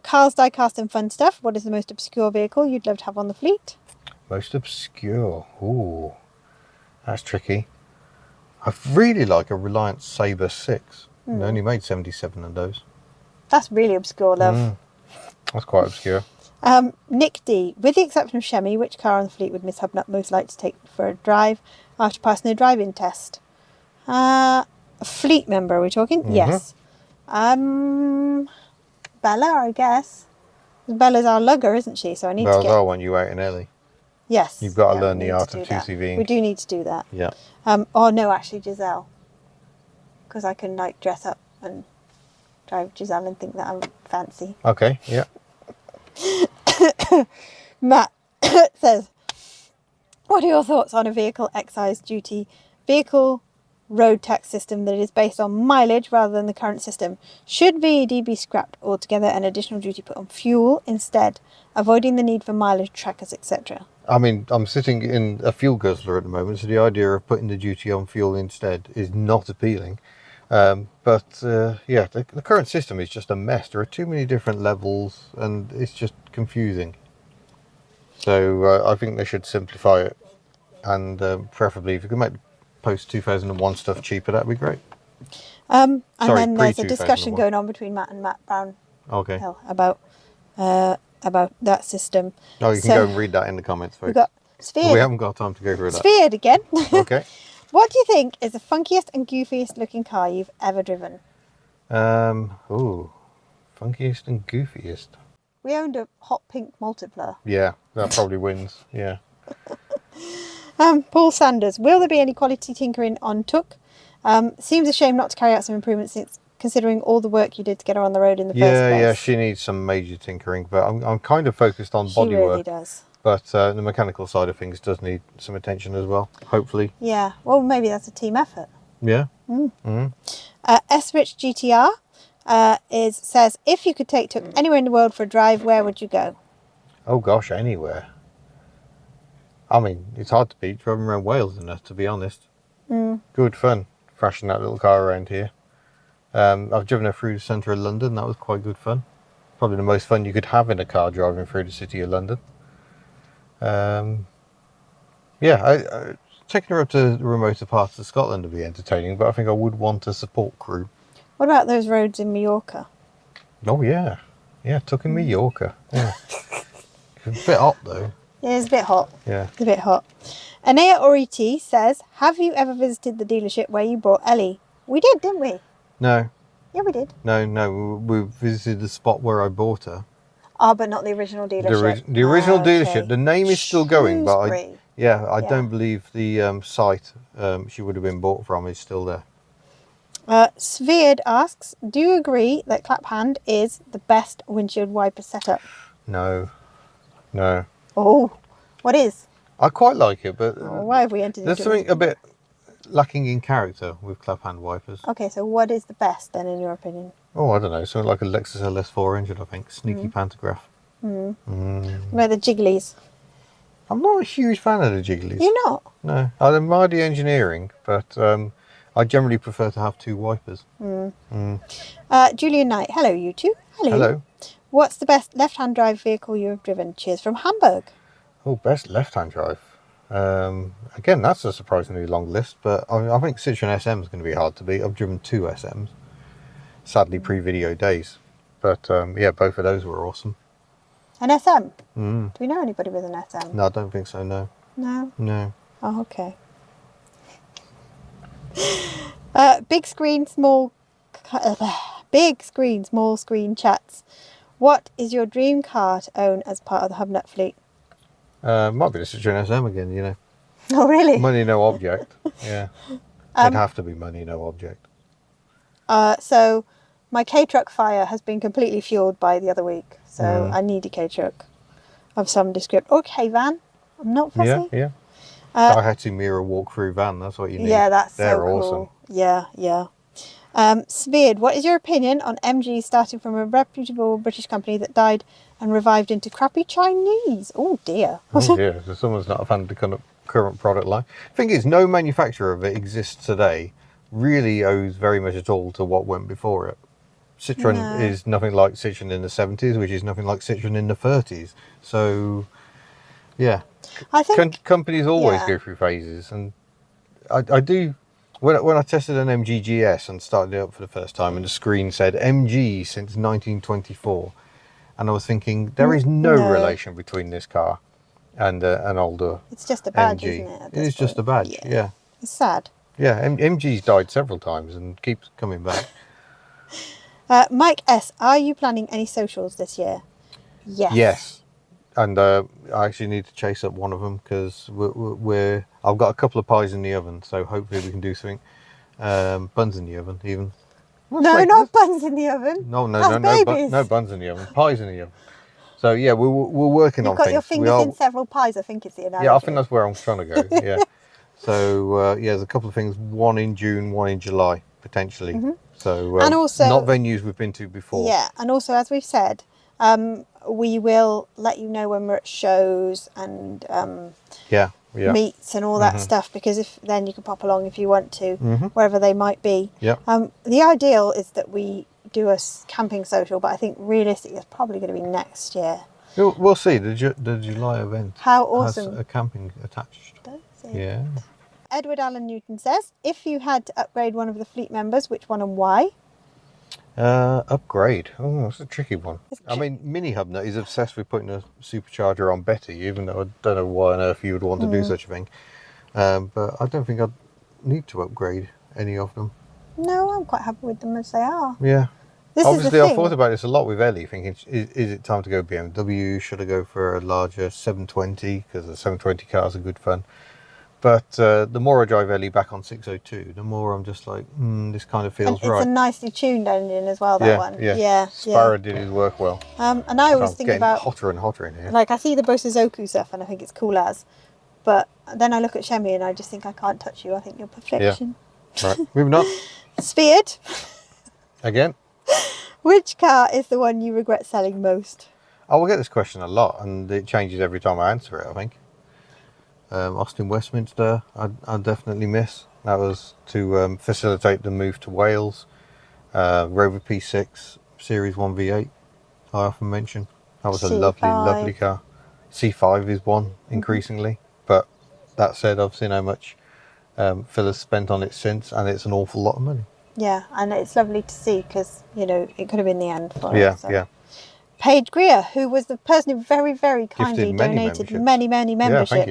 Carl's diecast and fun stuff. What is the most obscure vehicle you'd love to have on the fleet? Most obscure. Ooh, that's tricky. I really like a Reliance Sabre 6. They only made 77 of those. That's really obscure, love. That's quite obscure. Nick D. With the exception of Shemmy, which car on the fleet would Miss Hubnut most like to take for a drive after passing a driving test? A fleet member, are we talking? Yes. Bella, I guess. Bella's our lugger, isn't she? So I need to Well, get... they'll want you out in early. Yes. You've got to yeah, learn we the need art to of do that. 2CV. We do need to do that. Yeah. Oh, no, actually, Giselle. Because I can, like, dress up and drive Giselle and think that I'm fancy. Okay, yeah. Matt says, what are your thoughts on a vehicle excise duty vehicle road tax system that is based on mileage rather than the current system? Should VED be scrapped altogether and additional duty put on fuel instead, avoiding the need for mileage trackers, etc.? I mean, I'm sitting in a fuel guzzler at the moment, so the idea of putting the duty on fuel instead is not appealing. Yeah, the current system is just a mess. There are too many different levels and it's just confusing. So I think they should simplify it, and preferably if you can make post 2001 stuff cheaper, that'd be great. And Sorry, then there's a discussion 2001. going on between Matt and Matt Brown Okay. about that system. Oh, you can So, go and read that in the comments, folks. We've got But Sphered. we haven't got time to go through that. Sphered again. Okay. What do you think is the funkiest and goofiest looking car you've ever driven? Funkiest and goofiest. We owned a hot pink multiplier. Yeah, that probably wins. Yeah. Paul Sanders, will there be any quality tinkering on Tuk? Seems a shame not to carry out some improvements since considering all the work you did to get her on the road in the first place. Yeah, she needs some major tinkering, but I'm kind of focused on She really bodywork. does. But the mechanical side of things does need some attention as well, hopefully. Yeah, well, maybe that's a team effort. Yeah. S-Rich GTR says, if you could take Tuk anywhere in the world for a drive, where would you go? Oh gosh, anywhere. I mean, it's hard to beat driving around Wales enough, to be honest. Good fun, thrashing that little car around here. I've driven her through the centre of London. That was quite good fun. Probably the most fun you could have in a car driving through the city of London. Yeah, taking her up to the remoter parts of Scotland would be entertaining, but I think I would want a support crew. What about those roads in Mallorca? Oh yeah, took in Mallorca. Yeah. It's a bit hot though. Yeah, it's a bit hot. Yeah. It's a bit hot. Anea Oriti says, have you ever visited the dealership where you bought Ellie? We did, didn't we? No. Yeah, we did. No. We visited the spot where I bought her. Oh, but not the original dealership. The original Okay. dealership. The name is still going, but I Shrewsbury. don't believe the site she would have been bought from is still there. Sveard asks, do you agree that Claphand is the best windshield wiper setup? No. Oh, what is? I quite like it, but Why have we entered there's into something a bit lacking in character with clap-hand wipers. Okay, so what is the best then, in your opinion? Oh, I don't know. Something like a Lexus LS 400, I think. Sneaky pantograph. What about the jigglies? I'm not a huge fan of the jigglies. You're not? No. I admire the engineering, but I generally prefer to have two wipers. Julian Knight, hello you two. Hello. What's the best left-hand drive vehicle you have driven? Cheers from Hamburg. Oh, best left-hand drive. Again, that's a surprisingly long list, but I think Citroen SM is going to be hard to beat. I've driven two SMs, sadly pre-video days, but yeah, both of those were awesome. An SM? Do we know anybody with an SM? No, I don't think so. No. No? Oh, okay. Big screen, small screen chats. What is your dream car to own as part of the Hubnut fleet? Might be the Citroen SM again, you know. Oh, really? Money, no object. Yeah. It'd have to be money, no object. So my K-Truck fire has been completely fueled by the other week. So I need a K-Truck of some description. Or K-Van. I'm not fussy. Yeah. Daihatsu Mira walk-through van, that's what you need. Yeah, They're so cool. awesome. Yeah. Sveard, what is your opinion on MG starting from a reputable British company that died and revived into crappy Chinese? Oh dear. Oh dear, so someone's not a fan of the current product line. Thing is, no manufacturer of it exists today really owes very much at all to what went before it. Citroen is nothing like Citroen in the 70s, which is nothing like Citroen in the 30s. So, yeah. I think companies always go through phases, and I do. When I tested an MG GS and started it up for the first time, and the screen said MG since 1924, and I was thinking there is no relation between this car and an older. It's just a badge, MG. isn't it? It is just a badge. Yeah. It's sad. Yeah, MG's died several times and keeps coming back. Mike S, are you planning any socials this year? Yes. Yes. And I actually need to chase up one of them because I've got a couple of pies in the oven, so hopefully we can do something. Buns in the oven, even. Not buns in the oven. No buns in the oven. Pies in the oven. So yeah, we're working on things. You've got your fingers in several pies, I think is the analogy. Yeah, I think that's where I'm trying to go. Yeah. So there's a couple of things. One in June, one in July, potentially. So and also, not venues we've been to before. Yeah, and also as we've said, we will let you know when we're at shows and meets and all that stuff, because if then you can pop along if you want to, wherever they might be. Yeah. The ideal is that we do a camping social, but I think realistically it's probably going to be next year. We'll see. The July event. How awesome! Has a camping attached. Does it? Yeah. Edward Allen Newton says, if you had to upgrade one of the fleet members, which one and why? Upgrade. Oh, that's a tricky one. I mean, Mini Hubnut is obsessed with putting a supercharger on Betty, even though I don't know why on earth you would want to do such a thing. But I don't think I'd need to upgrade any of them. No, I'm quite happy with them as they are. Yeah. This Obviously, is the I thing. thought about this a lot with Ellie, thinking, is it time to go BMW? Should I go for a larger 720? Because the 720 cars are good fun. But the more I drive Ellie back on 602, the more I'm just like, this kind of And feels it's right. a nicely tuned engine as well, that Yeah, one. yeah. Sparrow Yeah. did his work well. And I always I'm think getting about, hotter and hotter in here. like, I see the Bosozoku stuff and I think it's cool as, but then I look at Shemi and I just think I can't touch you. I think you're perfection. Right, moving on. Sphered. Again. Which car is the one you regret selling most? I will get this question a lot, and it changes every time I answer it, I think. Austin Westminster, I definitely miss. That was to facilitate the move to Wales. Rover P6, Series 1 V8, I often mention. That was a lovely, C5. lovely car. C5 is one, increasingly. But that said, I've seen how much Phil has spent on it since, and it's an awful lot of money. Yeah, and it's lovely to see because, you know, it could have been the end for Yeah, us. So. yeah. Paige Greer, who was the person who very, very kindly Gifted many donated memberships. many memberships. Yeah,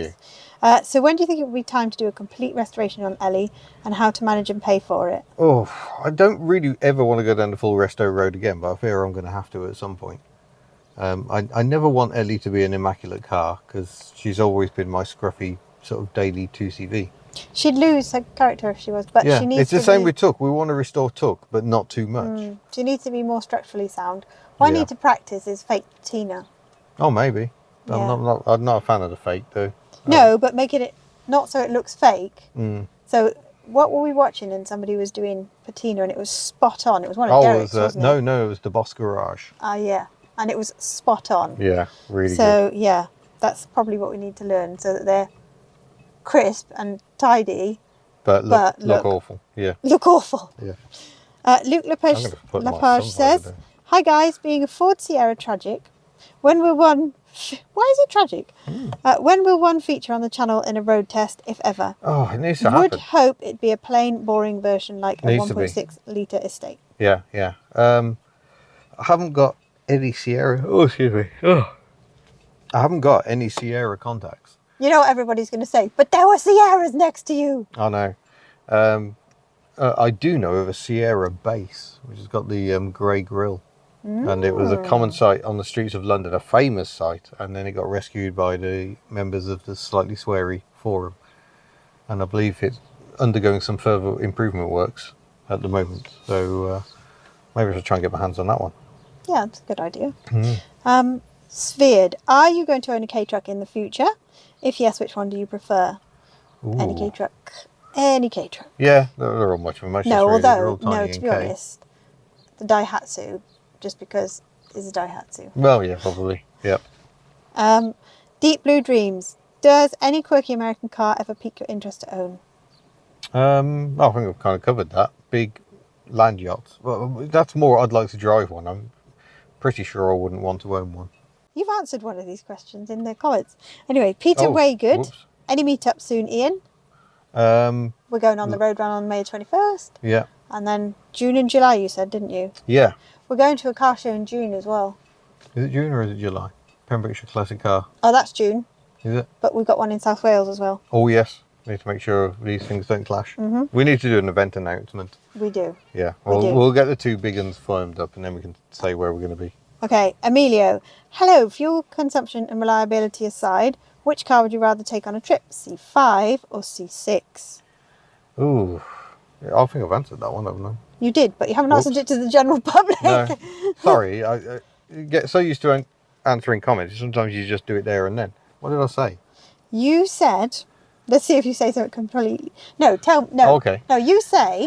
thank you. So when do you think it would be time to do a complete restoration on Ellie and how to manage and pay for it? Oh, I don't really ever want to go down the full resto road again, but I fear I'm going to have to at some point. I never want Ellie to be an immaculate car because she's always been my scruffy sort of daily 2CV. She'd lose her character if she was, but Yeah, she needs it's the to same be, with Tuk. We want to restore Tuk, but not too much. she needs to be more structurally sound. What I Yeah. need to practice is fake Tina. Oh, maybe. Yeah. I'm not a fan of the fake, though. No, but making it not so it looks fake. Mm. So what were we watching? And somebody was doing patina, and it was spot on. It was one of Oh, Derek's, it was, wasn't no, it? no, it was the Boss Garage. Yeah, and it was spot on. Yeah, really good. So yeah, that's probably what we need to learn, so that they're crisp and tidy, But look- look awful. Yeah, look awful. yeah. Luke I'm gonna put my Lepage sun says, over there. "Hi guys, being a Ford Sierra tragic. When will one? Why is it tragic? When will one feature on the channel in a road test, if ever? Oh, it needs to Would happen. hope it'd be a plain, boring version like a Needs to be. 1.6 litre estate. Yeah, yeah. I haven't got any Sierra. Oh, excuse me. Oh. I haven't got any Sierra contacts. You know what everybody's going to say, but there were Sierras next to you. I know. I do know of a Sierra base, which has got the grey grille. And it was a common sight on the streets of London, a famous sight. And then it got rescued by the members of the Slightly Sweary Forum. And I believe it's undergoing some further improvement works at the moment. So maybe I should try and get my hands on that one. Yeah, that's a good idea. Sphered, are you going to own a K-Truck in the future? If yes, which one do you prefer? Any Ooh. K-Truck. Any K-Truck. Yeah, they're all much of a muchness, No, really. They're all although, tiny no, to and be K. honest, the Daihatsu, just because it's a Daihatsu. Well, yeah, probably. Yep. Deep Blue Dreams, does any quirky American car ever pique your interest to own? I think I've kind of covered that. Big land yachts. Well, that's more I'd like to drive one. I'm pretty sure I wouldn't want to own one. You've answered one of these questions in the comments. Anyway, Peter Oh, Waygood, whoops. any meetup soon, Ian? We're going on the road run on May 21st. Yeah. And then June and July, you said, didn't you? Yeah. We're going to a car show in June as well. Is it June or is it July? Pembrokeshire Classic Car. Oh, that's June. Is it? But we've got one in South Wales as well. Oh, yes. Need to make sure these things don't clash. We need to do an event announcement. We do. Yeah. We do. We'll get the two big ones firmed up and then we can say where we're going to be. Okay, Emilio. Hello, fuel consumption and reliability aside, which car would you rather take on a trip? C5 or C6? Ooh. Yeah, I think I've answered that one, haven't I? You did, but you haven't Whoops. answered it to the general public. No. Sorry. I get so used to answering comments. Sometimes you just do it there and then. What did I say? You said, let's see if you say something completely. No, no. Oh, okay. No, you say,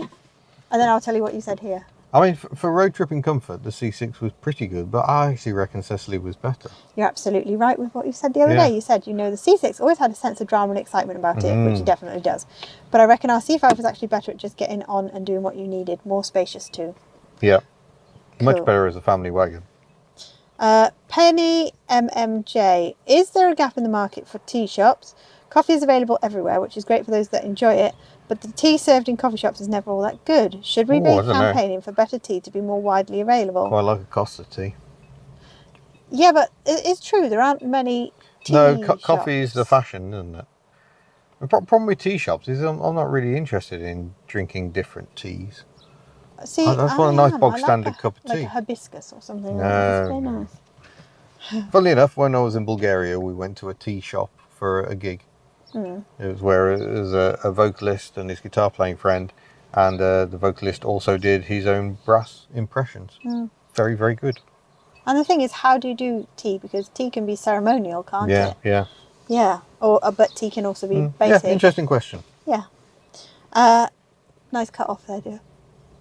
and then I'll tell you what you said here. I mean, for road tripping comfort, the C6 was pretty good, but I actually reckon Cecily was better. You're absolutely right with what you said the other Yeah. day. You said, you know, the C6 always had a sense of drama and excitement about it, which it definitely does. But I reckon our C5 was actually better at just getting on and doing what you needed. More spacious too. Yeah. Much Cool. better as a family wagon. Penny MMJ. Is there a gap in the market for tea shops? Coffee is available everywhere, which is great for those that enjoy it, but the tea served in coffee shops is never all that good. Should we Ooh, be I don't know. campaigning for better tea to be more widely available? Quite like a Costa tea. Yeah, but it's true. There aren't many tea coffee is the shops. fashion, isn't it? The problem with tea shops is I'm not really interested in drinking different teas. See, That's what a nice bog I like standard cup of like tea. a hibiscus or something like that. It's very No. nice. Funnily enough, when I was in Bulgaria, we went to a tea shop for a gig. It was where it was a vocalist and his guitar playing friend, and the vocalist also did his own brass impressions. Very, very good. And the thing is, how do you do tea? Because tea can be ceremonial, can't Yeah, it? yeah. Yeah. Or but tea can also be Yeah, basic. interesting question. Yeah. Nice cut off there, dear.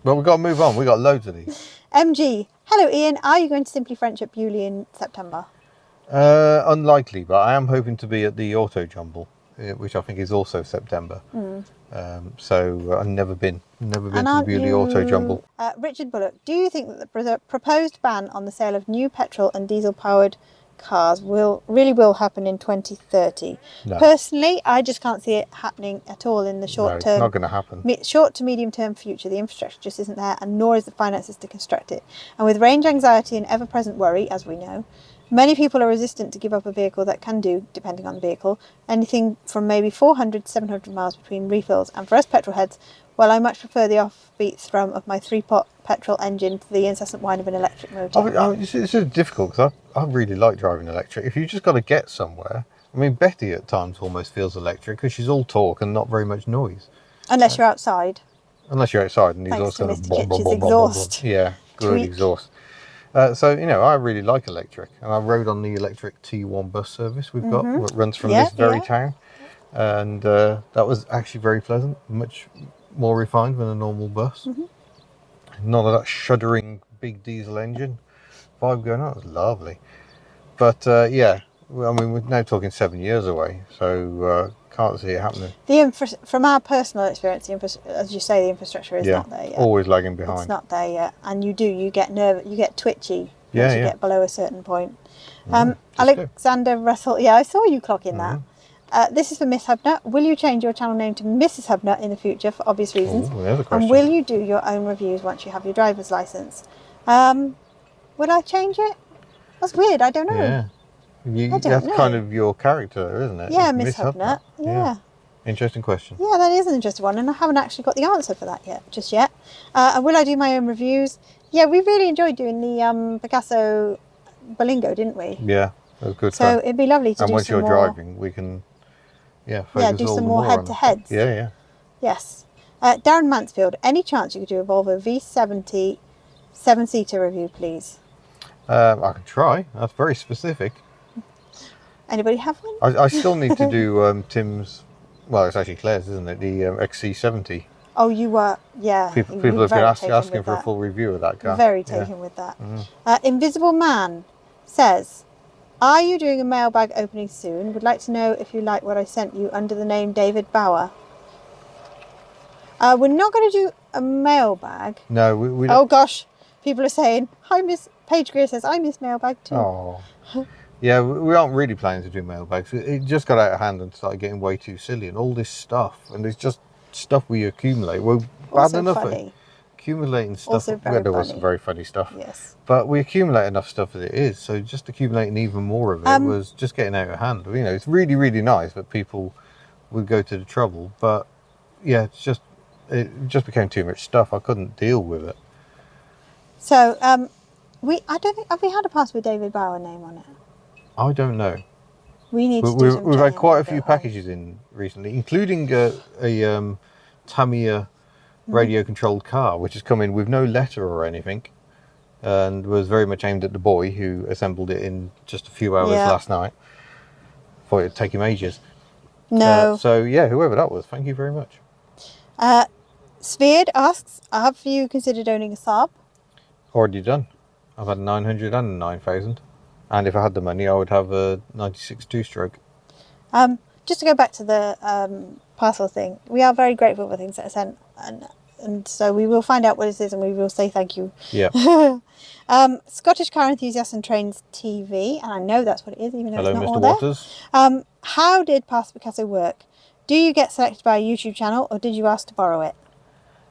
Well, we've got to move on. We've got loads of these. MG. Hello, Ian. Are you going to Simply French at Bewley in September? Unlikely, but I am hoping to be at the Auto Jumble, which I think is also September. So I've never been to the Bewley Auto Jumble. Richard Bullock, do you think that the proposed ban on the sale of new petrol and diesel powered cars will happen in 2030? No. Personally, I just can't see it happening at all in the No, short it's term. not going to happen. Short to medium term future. The infrastructure just isn't there, and nor is the finances to construct it. And with range anxiety and ever present worry, as we know, many people are resistant to give up a vehicle that can do, depending on the vehicle, anything from maybe 400 to 700 miles between refills. And for us petrol heads, well, I much prefer the offbeat thrum of my 3-pot petrol engine to the incessant whine of an electric motor. It's difficult because I really like driving electric. If you just got to get somewhere, I mean, Betty at times almost feels electric because she's all talk and not very much noise. Unless you're outside. Unless you're outside and he's Thanks to also Mr. Kitch's exhaust. Yeah, good Tweak. exhaust. So, I really like electric. And I rode on the electric T1 bus service we've got that runs from this very town. And that was actually very pleasant, much more refined than a normal bus. None of that shuddering big diesel engine vibe going on. It was lovely. But yeah, I mean, we're now talking 7 years away, so can't see it happening. From our personal experience, as you say, the infrastructure is not there yet. Always lagging behind. It's not there yet, and you get nervous, you get twitchy once you get below a certain point. Alexander Russell, I saw you clocking that. This is for Miss Hubnut. Will you change your channel name to Mrs. Hubnut in the future for obvious reasons? Ooh, there's a question. And will you do your own reviews once you have your driver's license? Would I change it? That's weird. I don't know. Yeah. That's kind of your character, isn't it? Yeah, Miss Hubnut. Yeah. Interesting question. Yeah, that is an interesting one, and I haven't actually got the answer for that just yet. And will I do my own reviews? Yeah, we really enjoyed doing the Picasso Bolingo, didn't we? Yeah, that was good. So it'd be lovely to do some more. And once you're driving, we can, focus do all some the more head-to-heads. Yeah. Yes. Darren Mansfield, any chance you could do a Volvo V70 7-seater review, please? I can try. That's very specific. Anybody have one? I still need to do Tim's. Well, it's actually Claire's, isn't it? The XC70. Oh, you were, yeah. People have been asking for a full review of that car. Very taken with that. Invisible Man says, are you doing a mailbag opening soon? Would like to know if you like what I sent you under the name David Bauer. We're not going to do a mailbag. No, we don't. Oh gosh, people are saying, hi Miss, Paige Greer says, I miss mailbag too. Oh. Yeah, we aren't really planning to do mailbags. It just got out of hand and started getting way too silly, and all this stuff, and it's just stuff we accumulate. We're bad enough at accumulating stuff. Also very there was funny. some very funny stuff. Yes. But we accumulate enough stuff as it is, so just accumulating even more of it was just getting out of hand. It's really, really nice that people would go to the trouble, but yeah, it just became too much stuff. I couldn't deal with it. So, I don't think, have we had a pass with David Bauer name on it? I don't know. We need to do some We've had quite a few packages in recently, including a Tamiya radio-controlled car, which has come in with no letter or anything, and was very much aimed at the boy who assembled it in just a few hours last night. Thought it'd take him ages. No. So yeah, whoever that was, thank you very much. Sphered asks, have you considered owning a Saab? Already done. I've had a 900 and a 9000. And if I had the money, I would have a 96 two-stroke. Just to go back to the parcel thing, we are very grateful for things that are sent, and so we will find out what it is, and we will say thank you. Yeah. Scottish Car Enthusiasts and Trains TV, and I know that's what it is, even though Hello, it's not Mr. all Waters. there. How did Pass Picasso work? Do you get selected by a YouTube channel, or did you ask to borrow it?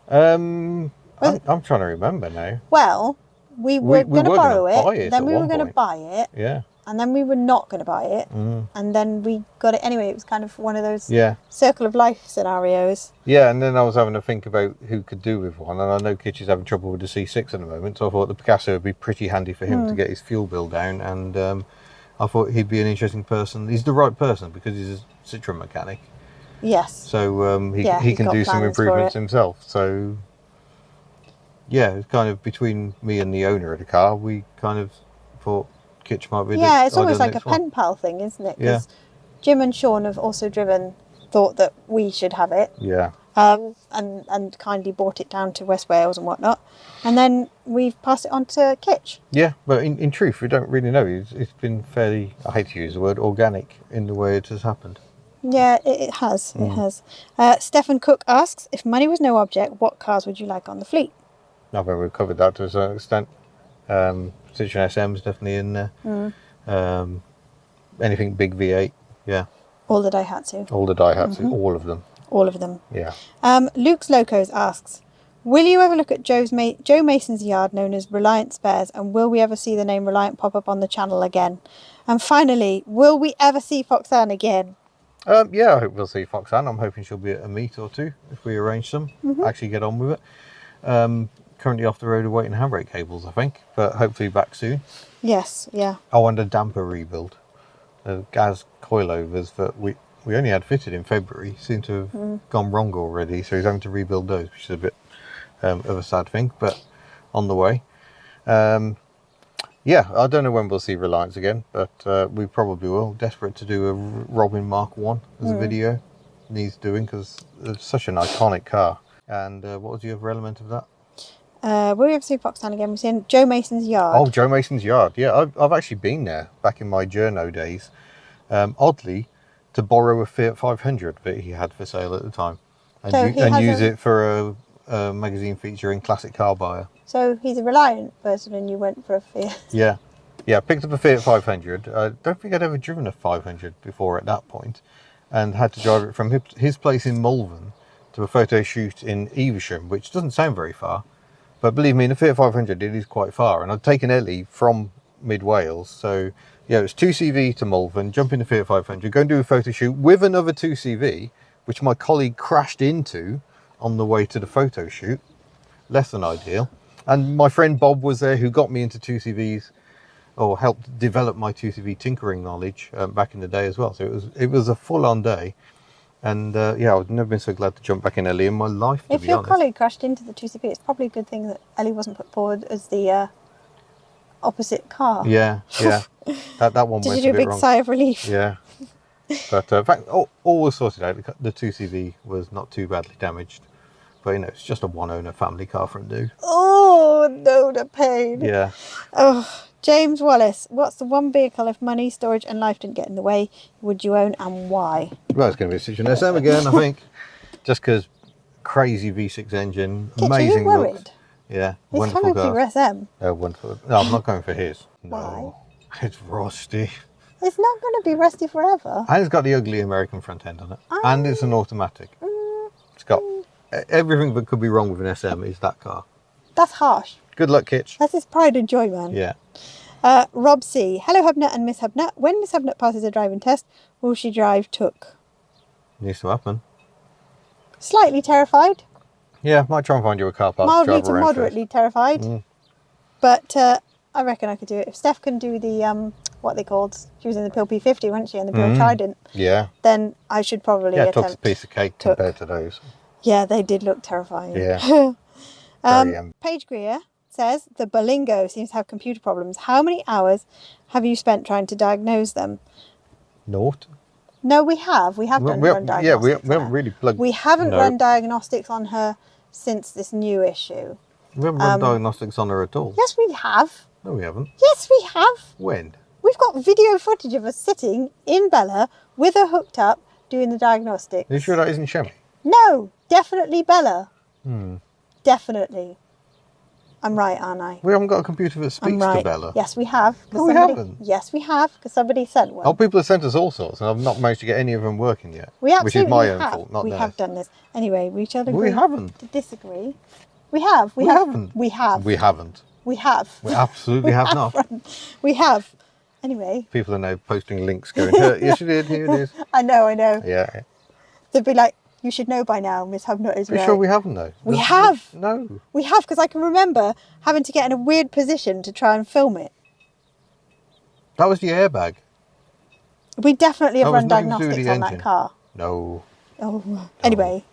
I'm trying to remember now. Well, we were going to borrow it, then we were going to buy it. Yeah. and then we were not going to buy it, and then we got it anyway. It was kind of one of those Yeah. circle of life scenarios. Yeah, and then I was having to think about who could do with one, and I know Kitch is having trouble with the C6 at the moment, so I thought the Picasso would be pretty handy for him to get his fuel bill down, and I thought he'd be an interesting person. He's the right person because he's a Citroen mechanic, Yes. so he he's can got do some plans for improvements it. himself. So yeah, it's kind of between me and the owner of the car, we kind of thought Kitch might be Yeah, the it's almost ideal like a next one. pen pal thing, isn't it? Yeah. Because Jim and Sean have also thought that we should have it, Yeah. and kindly brought it down to West Wales and whatnot. And then we've passed it on to Kitch. Yeah, but in truth, we don't really know. It's been fairly, I hate to use the word, organic in the way it has happened. Yeah, it has. It has. Stephen Cook asks, if money was no object, what cars would you like on the fleet? I think we've covered that to a certain extent. Citroen SM's definitely in there. Anything big V8, yeah. All the Daihatsu. All the Daihatsu, all of them. All of them. Yeah. Luke's Locos asks, will you ever look at Joe Mason's yard known as Reliant Spares, and will we ever see the name Reliant pop up on the channel again? And finally, will we ever see Foxanne again? Yeah, I hope we'll see Foxanne. I'm hoping she'll be at a meet or two if we arrange some. Actually get on with it. Currently off the road awaiting handbrake cables, I think, but hopefully back soon. Yes, yeah. I want a damper rebuild. The gas coilovers that we only had fitted in February seem to have gone wrong already, so he's having to rebuild those, which is a bit of a sad thing, but on the way. Yeah, I don't know when we'll see Reliance again, but we probably will. Desperate to do a Robin Mark 1 as a video. Needs doing because it's such an iconic car. And what was the other element of that? Will we ever see Foxanne again? We've seen Joe Mason's yard. Oh, Joe Mason's yard. Yeah, I've actually been there back in my journo days. Oddly, to borrow a Fiat 500 that he had for sale at the time. And, So he has use a- it for a magazine featuring Classic Car Buyer. So he's a Reliant person and you went for a Fiat. Yeah. Yeah, picked up a Fiat 500. I don't think I'd ever driven a 500 before at that point, and had to drive it from his place in Malvern to a photo shoot in Evesham, which doesn't sound very far, but believe me, in a Fiat 500 it is quite far. And I'd taken Ellie from mid Wales, so yeah, it was 2CV to Malvern, jump in the Fiat 500, go and do a photo shoot with another 2CV, which my colleague crashed into on the way to the photo shoot. Less than ideal. And my friend Bob was there, who got me into 2CVs, or helped develop my 2CV tinkering knowledge back in the day as well. So it was a full-on day, and yeah, I've never been so glad to jump back in Ellie in my life. To If be your honest. colleague crashed into the 2CP, it's probably a good thing that Ellie wasn't put forward as the opposite car. Yeah, yeah, that one Did went you do a a bit big wrong. sigh of relief? Yeah, but in fact, all was sorted out. The 2CV was not too badly damaged, but you know, it's just a one-owner family car from new. Oh, no, the pain. Yeah. Oh, James Wallace, what's the one vehicle if money, storage and life didn't get in the way, would you own and why? Well, it's going to be a Citroen SM again, I think. Just because crazy V6 engine, Kitch, amazing are you looks. worried? Yeah, It's wonderful coming for car. your SM. Wonderful. No, I'm not going for his. Why? No, it's rusty. It's not going to be rusty forever. And it's got the ugly American front end on it. And it's an automatic. It's got everything that could be wrong with an SM is that car. That's harsh. Good luck, Kitch. That's his pride and joy, man. Yeah. Rob C. Hello, Hubnut and Miss Hubnut. When Miss Hubnut passes a driving test, will she drive Took? Needs to happen. Slightly terrified. Yeah, might try and find you a car park Mildly to drive to around moderately terrified. But I reckon I could do it. If Steph can do the, what they called, she was in the Pill P50, wasn't she, and the Pill Trident, first. Yeah. then I should probably Yeah, Took's a attempt. piece of cake Took. compared to those. Yeah, they did look terrifying. Yeah. Very, Paige Greer says, the Bolingo seems to have computer problems. How many hours have you spent trying to diagnose them? naught. No, we have. We have done run diagnostics. Yeah, we on haven't her. really plugged. We haven't no. run diagnostics on her since this new issue. We haven't run diagnostics on her at all. Yes, we have. No, we haven't. Yes, we have. When? We've got video footage of us sitting in Bella with her hooked up doing the diagnostics. Are you sure that isn't Shemmy? No, definitely Bella. Definitely. I'm right, aren't I? We haven't got a computer that I'm speaks right. to Bella. Yes, we have. 'cause No, we somebody- haven't. Yes, we have, because somebody sent one. Oh, people have sent us all sorts, and I've not managed to get any of them working yet. We which absolutely is my own have. fault, not we theirs. have done this. Anyway, we shall agree We haven't. to disagree. We have. We haven't. We have. We haven't. We have. We absolutely have not. We have. Anyway. People are now posting links going, yes, you did, here it is. I know. Yeah. They'd be like, you should know by now, Miss Hubnut is Are you right. sure we haven't, though? We have. No. We have, because I can remember having to get in a weird position to try and film it. That was the airbag. We definitely have That was run nothing to do with diagnostics the on that engine. car. No. Oh, anyway.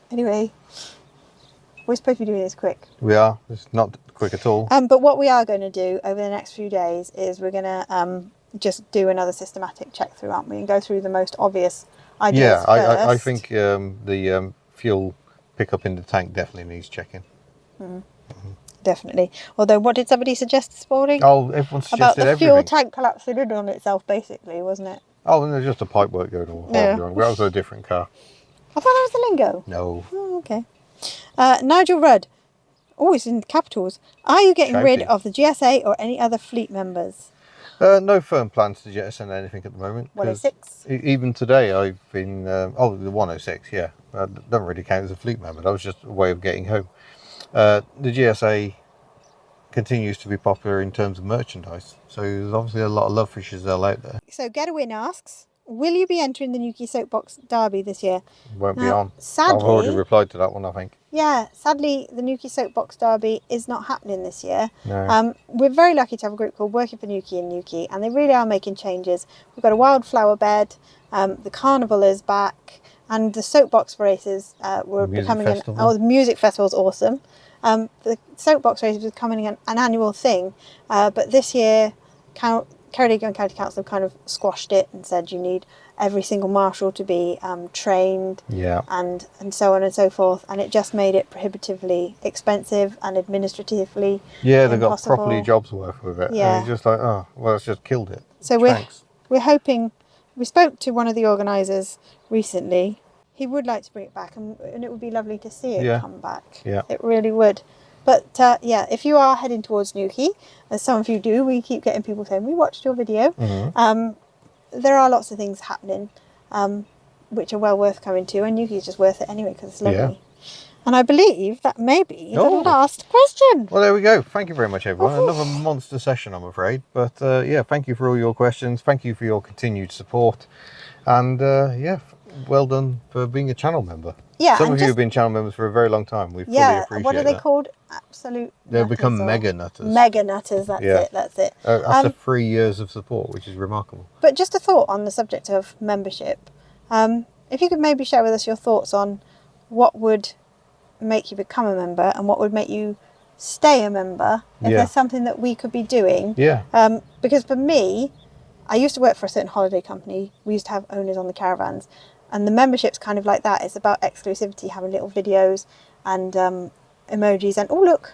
We're supposed to be doing this quick. We are. It's not quick at all. But what we are going to do over the next few days is we're going to just do another systematic check through, aren't we? And go through the most obvious ideas Yeah, first. I think the fuel pickup in the tank definitely needs checking. Definitely. Although, what did somebody suggest this morning? Oh, everyone About suggested the everything. fuel tank collapsing in on itself, basically, wasn't it? Oh, and there's just a pipe work going on. Yeah. That was a different car. I thought that was the lingo. No. Oh, okay. Nigel Rudd. Oh, it's in capitals. Are you getting rid Shouty. of the GSA or any other fleet members? No firm plans to jettison anything at the moment. 106? Even today I've been... the 106, yeah. That doesn't really count as a fleet member. That was just a way of getting home. The GSA continues to be popular in terms of merchandise. So there's obviously a lot of love for Chazelle out there. So, Getawin asks, will you be entering the Newquay Soapbox Derby this year? Won't be Now, on. sadly- I've already replied to that one, I think. Yeah, sadly, the Newquay Soapbox Derby is not happening this year. No. We're very lucky to have a group called Working for Newquay in Newquay, and they really are making changes. We've got a wildflower bed, the carnival is back, and the soapbox races were Music becoming festival. the music festival's awesome. The soapbox races was becoming an annual thing, but this year, Ceredigion and County Council have kind of squashed it and said you need every single marshal to be trained, Yeah. and so on and so forth, and it just made it prohibitively expensive and administratively Yeah, they got impossible. properly jobs worth with it. Yeah. And it's just like, oh, well, it's just killed it. So Thanks. we're hoping. We spoke to one of the organisers recently. He would like to bring it back, and it would be lovely to see it Yeah. come back. Yeah. It really would. But yeah, if you are heading towards Newquay, as some of you do, we keep getting people saying, we watched your video. Mm-hmm. There are lots of things happening which are well worth coming to, and Newquay is just worth it anyway because it's lovely. Yeah. And I believe that may be the Oh. last question. Well, there we go. Thank you very much, everyone. Oh. Another monster session, I'm afraid. But yeah, thank you for all your questions. Thank you for your continued support. And yeah, well done for being a channel member. Yeah, Some and of you just- have been channel members for a very long time. We fully Yeah, appreciate what are they that. called? Absolute. They've nutters become or- mega nutters. Mega nutters. That's Yeah. it. That's it. After 3 years of support, which is remarkable. But just a thought on the subject of membership. If you could maybe share with us your thoughts on what would make you become a member and what would make you stay a member, if Yeah. there's something that we could be doing. Yeah. Because for me, I used to work for a certain holiday company. We used to have owners on the caravans. And the membership's kind of like that. It's about exclusivity, having little videos and emojis. And oh, look,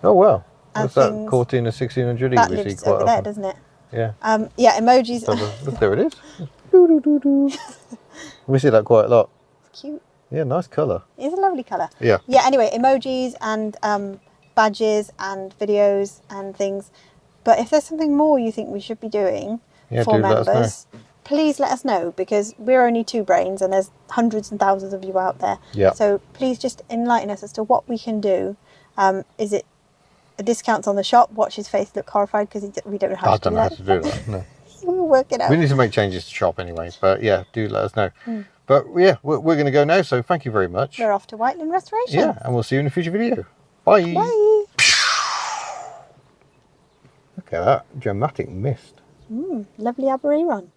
Oh, well. And What's that? things- Cortina 1600E that we see lives quite over there, often. doesn't it? Yeah. Yeah, emojis. Look, there it is. Doo-doo-doo-doo. We see that quite a lot. It's cute. Yeah, nice colour. It's a lovely colour. Yeah. Yeah, anyway, emojis and badges and videos and things. But if there's something more you think we should be doing Yeah, for do let us know. members, please let us know, because we're only two brains and there's hundreds and thousands of you out there. Yeah. So please just enlighten us as to what we can do. Is it a discounts on the shop? Watch his face look horrified because we don't know how I to do don't know how that. to do that. No. We'll work it out. We need to make changes to shop anyway. But yeah, do let us know. Hmm. But yeah, we're going to go now. So thank you very much. We're off to Whiteland Restoration. Yeah, and we'll see you in a future video. Bye. Bye. Look at that dramatic mist. Lovely Aberree run.